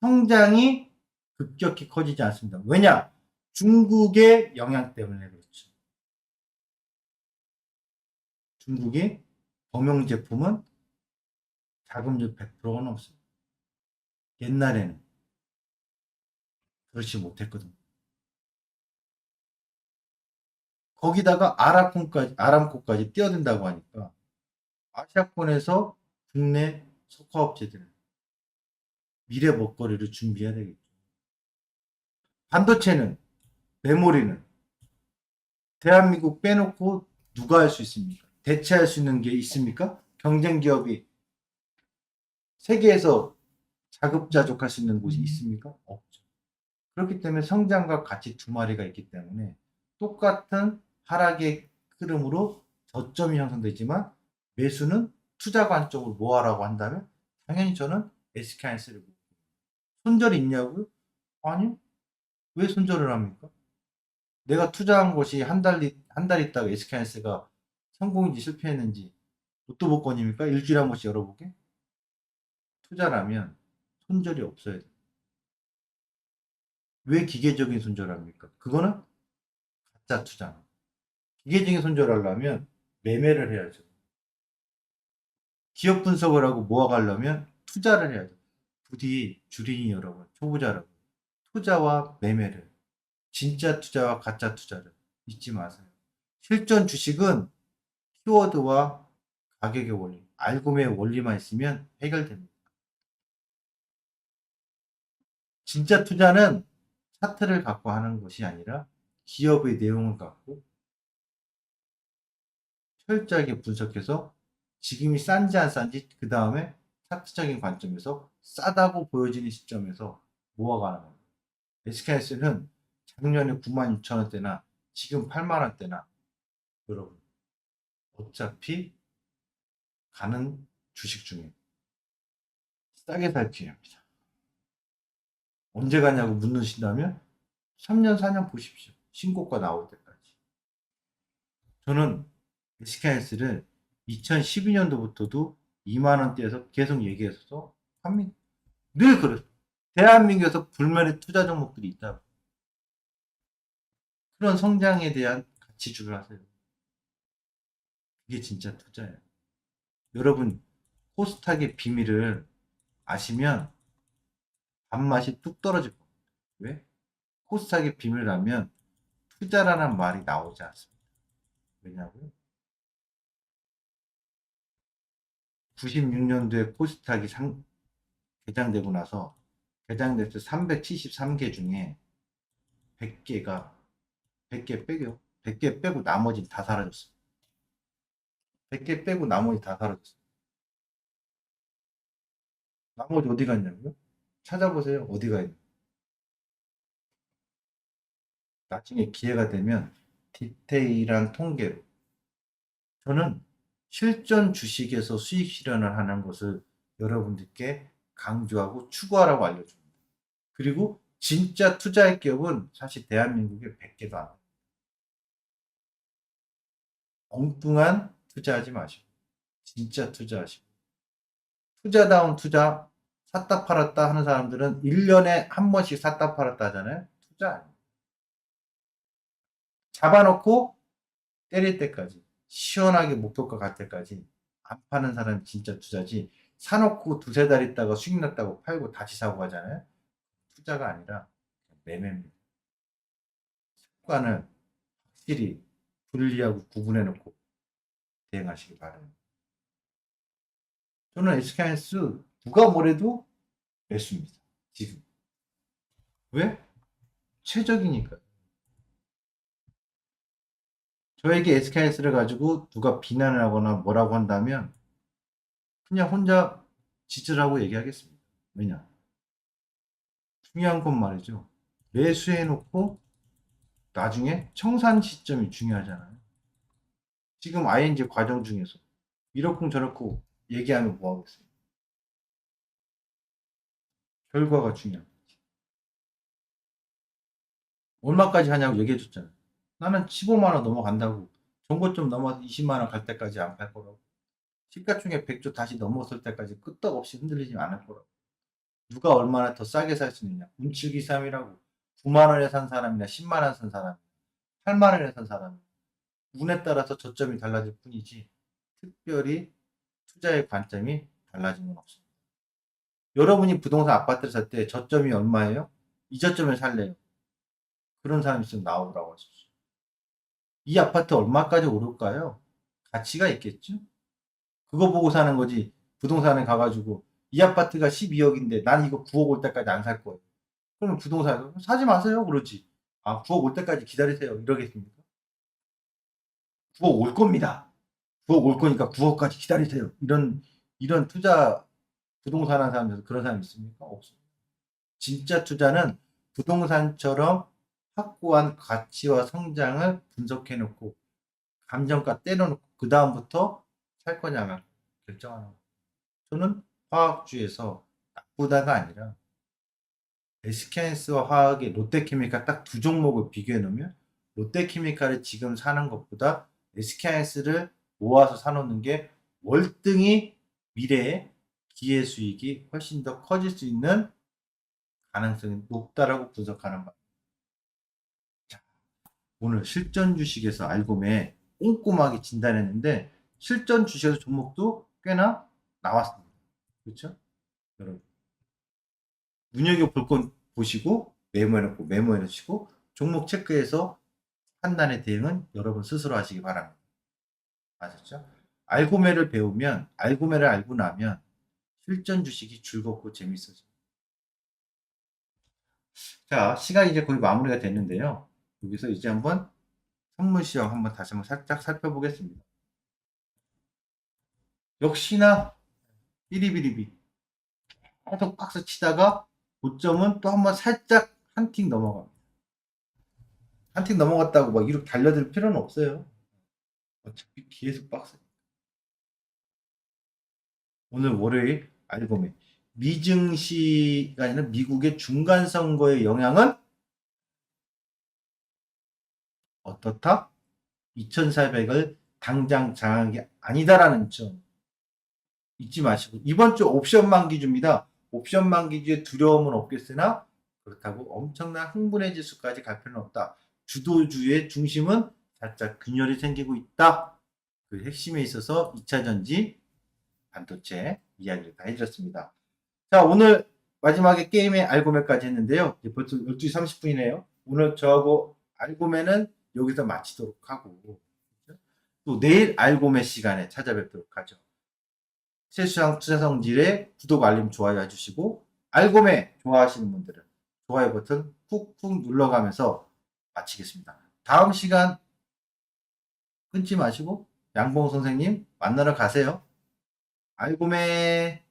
성장이 급격히 커지지 않습니다. 왜냐? 중국의 영향 때문에 그렇죠. 중국이 범용 제품은 자금률 100%가 넘습니다. 옛날에는 그렇지 못했거든요. 거기다가 아람코까지 뛰어든다고 하니까 아시아권에서 국내 석화업체들은 미래 먹거리를 준비해야 되겠죠. 반도체는, 메모리는 대한민국 빼놓고 누가 할 수 있습니까? 대체할 수 있는 게 있습니까? 경쟁 기업이 세계에서 자급자족할 수 있는 곳이 있습니까? 없죠. 그렇기 때문에 성장과 가치 두 마리가 있기 때문에 똑같은 하락의 흐름으로 저점이 형성되지만 매수는 투자 관점으로 뭐 하라고 한다면 당연히 저는 SK하이닉스를 손절이 있냐고요? 아니요. 왜 손절을 합니까? 내가 투자한 것이 한 달 있다가 SK하이닉스가 성공인지 실패했는지 로또 복권입니까? 일주일에 한 번씩 열어보게? 투자라면 손절이 없어야 돼요. 왜 기계적인 손절을 합니까? 그거는 가짜 투자. 기계적인 손절을 하려면 매매를 해야죠. 기업 분석을 하고 모아가려면 투자를 해야죠. 부디 주린이 여러분, 초보자 여러분, 투자와 매매를, 진짜 투자와 가짜 투자를 잊지 마세요. 실전 주식은 키워드와 가격의 원리, 알고의 원리만 있으면 해결됩니다. 진짜 투자는 차트를 갖고 하는 것이 아니라 기업의 내용을 갖고 철저하게 분석해서 지금이 싼지 안 싼지 그 다음에 차트적인 관점에서 싸다고 보여지는 시점에서 모아가는 겁니다. SK하이닉스는 작년에 96,000원대나 지금 8만원대나 여러분 어차피 가는 주식 중에 싸게 살 기회입니다. 언제 가냐고 묻는신다면 3년 4년 보십시오. 신고가 나올 때까지. 저는 SK하이닉스를 2012년도부터도 2만원대에서 계속 얘기해서 합니다. 늘 그렇습니다. 대한민국에서 불멸의 투자 종목들이 있다. 그런 성장에 대한 가치주를 하세요. 이게 진짜 투자예요. 여러분 코스닥의 비밀을 아시면 밥맛이 뚝 떨어질 겁니다. 왜? 코스닥의 비밀을 알면 투자라는 말이 나오지 않습니다. 왜냐고요? 96년도에 코스닥이 개장되고 나서 개장돼서 373개 중에 100개가 100개 빼고 나머지는 다 사라졌어요. 100개 빼고 나머지 다 사라졌어요. 나머지 어디 갔냐고요? 찾아보세요. 어디가 있는. 나중에 기회가 되면 디테일한 통계로. 저는 실전 주식에서 수익 실현을 하는 것을 여러분들께 강조하고 추구하라고 알려줍니다. 그리고 진짜 투자의 기업은 사실 대한민국에 100개도 안 돼요. 엉뚱한 투자하지 마시고 진짜 투자하시고 투자다운 투자 샀다 팔았다 하는 사람들은 1년에 한 번씩 샀다 팔았다 하잖아요. 투자 아니에요. 잡아놓고 때릴 때까지 시원하게 목표가 갈 때까지 안 파는 사람이 진짜 투자지. 사놓고 두세 달 있다가 수익 났다고 팔고 다시 사고 하잖아요. 투자가 아니라 매매입니다. 습관을 확실히 분리하고 구분해 놓고 대응하시기 바랍니다. 저는 SK하이닉스 누가 뭐래도 매수입니다. 지금. 왜? 최적이니까. 저에게 SK하이닉스를 가지고 누가 비난을 하거나 뭐라고 한다면 그냥 혼자 지지라고 얘기하겠습니다. 왜냐? 중요한 건 말이죠. 매수해 놓고 나중에 청산 시점이 중요하잖아요. 지금 ING 과정 중에서 이렇고 저렇고 얘기하면 뭐 하겠어요? 결과가 중요합니다. 얼마까지 하냐고 얘기해 줬잖아요. 나는 15만 원 넘어간다고. 정고점 넘어서 20만 원 갈 때까지 안 팔 거라고. 시가총액 100조 다시 넘어설 때까지 끄떡없이 흔들리지 않을 거라고. 누가 얼마나 더 싸게 살 수 있느냐. 운칠기삼이라고 9만 원에 산 사람이나 10만 원 산 사람, 8만 원에 산 사람. 운에 따라서 저점이 달라질 뿐이지 특별히 투자의 관점이 달라진 건 없습니다. 여러분이 부동산 아파트를 살 때 저점이 얼마예요? 이 저점에 살래요. 그런 사람이 있으면 나오라고 하십시오. 이 아파트 얼마까지 오를까요? 가치가 있겠죠? 그거 보고 사는 거지. 부동산에 가가지고 이 아파트가 12억인데 난 이거 9억 올 때까지 안 살 거예요. 그러면 부동산에서 사지 마세요. 그러지. 아, 9억 올 때까지 기다리세요. 이러겠습니까? 9억 올 겁니다. 9억 올 거니까 9억까지 기다리세요. 이런 투자 부동산 하는 사람들 그런 사람 있습니까? 없습니다. 진짜 투자는 부동산처럼 확고한 가치와 성장을 분석해 놓고 감정가 때려놓고 그 다음부터 살 거냐만 결정하는 거예요. 저는 화학주에서 나쁘다가 아니라 SK하이닉스와 화학의 롯데케미칼 딱 두 종목을 비교해 놓으면 롯데케미칼을 지금 사는 것보다 SK하이닉스를 모아서 사놓는 게 월등히 미래에 기회 수익이 훨씬 더 커질 수 있는 가능성이 높다라고 분석하는 바입니다. 자, 오늘 실전 주식에서 알고매 꼼꼼하게 진단했는데 실전 주식에서 종목도 꽤나 나왔습니다. 그렇죠? 여러분 눈여겨볼 건 보시고 메모해놓고 메모해놓으시고 종목 체크해서 판단의 대응은 여러분 스스로 하시기 바랍니다. 아셨죠? 알고매를 배우면 알고매를 알고 나면 실전 주식이 즐겁고 재밌어져요. 자, 시간이 이제 거의 마무리가 됐는데요. 여기서 이제 한번 선물 시황 한번 다시 한번 살짝 살펴보겠습니다. 역시나 삐리비리비 계속 박스 치다가 고점은 또 한번 살짝 한 틱 넘어갑니다. 한 틱 넘어갔다고 막 이렇게 달려들 필요는 없어요. 어차피 계속 박스. 오늘 월요일 알고매 미증시가 아니라 미국의 중간 선거의 영향은 어떻다? 2400을 당장 장한 게 아니다라는 점 잊지 마시고 이번 주 옵션 만기주입니다. 옵션 만기주의 두려움은 없겠으나 그렇다고 엄청난 흥분의 지수까지 갈 필요는 없다. 주도주의 중심은 살짝 균열이 생기고 있다. 그 핵심에 있어서 2차전지 반도체 이야기를 다 해드렸습니다. 자, 오늘 마지막에 게임의 알고매까지 했는데요. 이제 벌써 12시 30분이네요. 오늘 저하고 알고매는 여기서 마치도록 하고 또 내일 알고매 시간에 찾아뵙도록 하죠. 실시간 투자 성질에 구독, 알림, 좋아요 해주시고 알고매 좋아하시는 분들은 좋아요 버튼 꾹꾹 눌러가면서 마치겠습니다. 다음 시간 끊지 마시고 양봉 선생님 만나러 가세요. 아이고 매.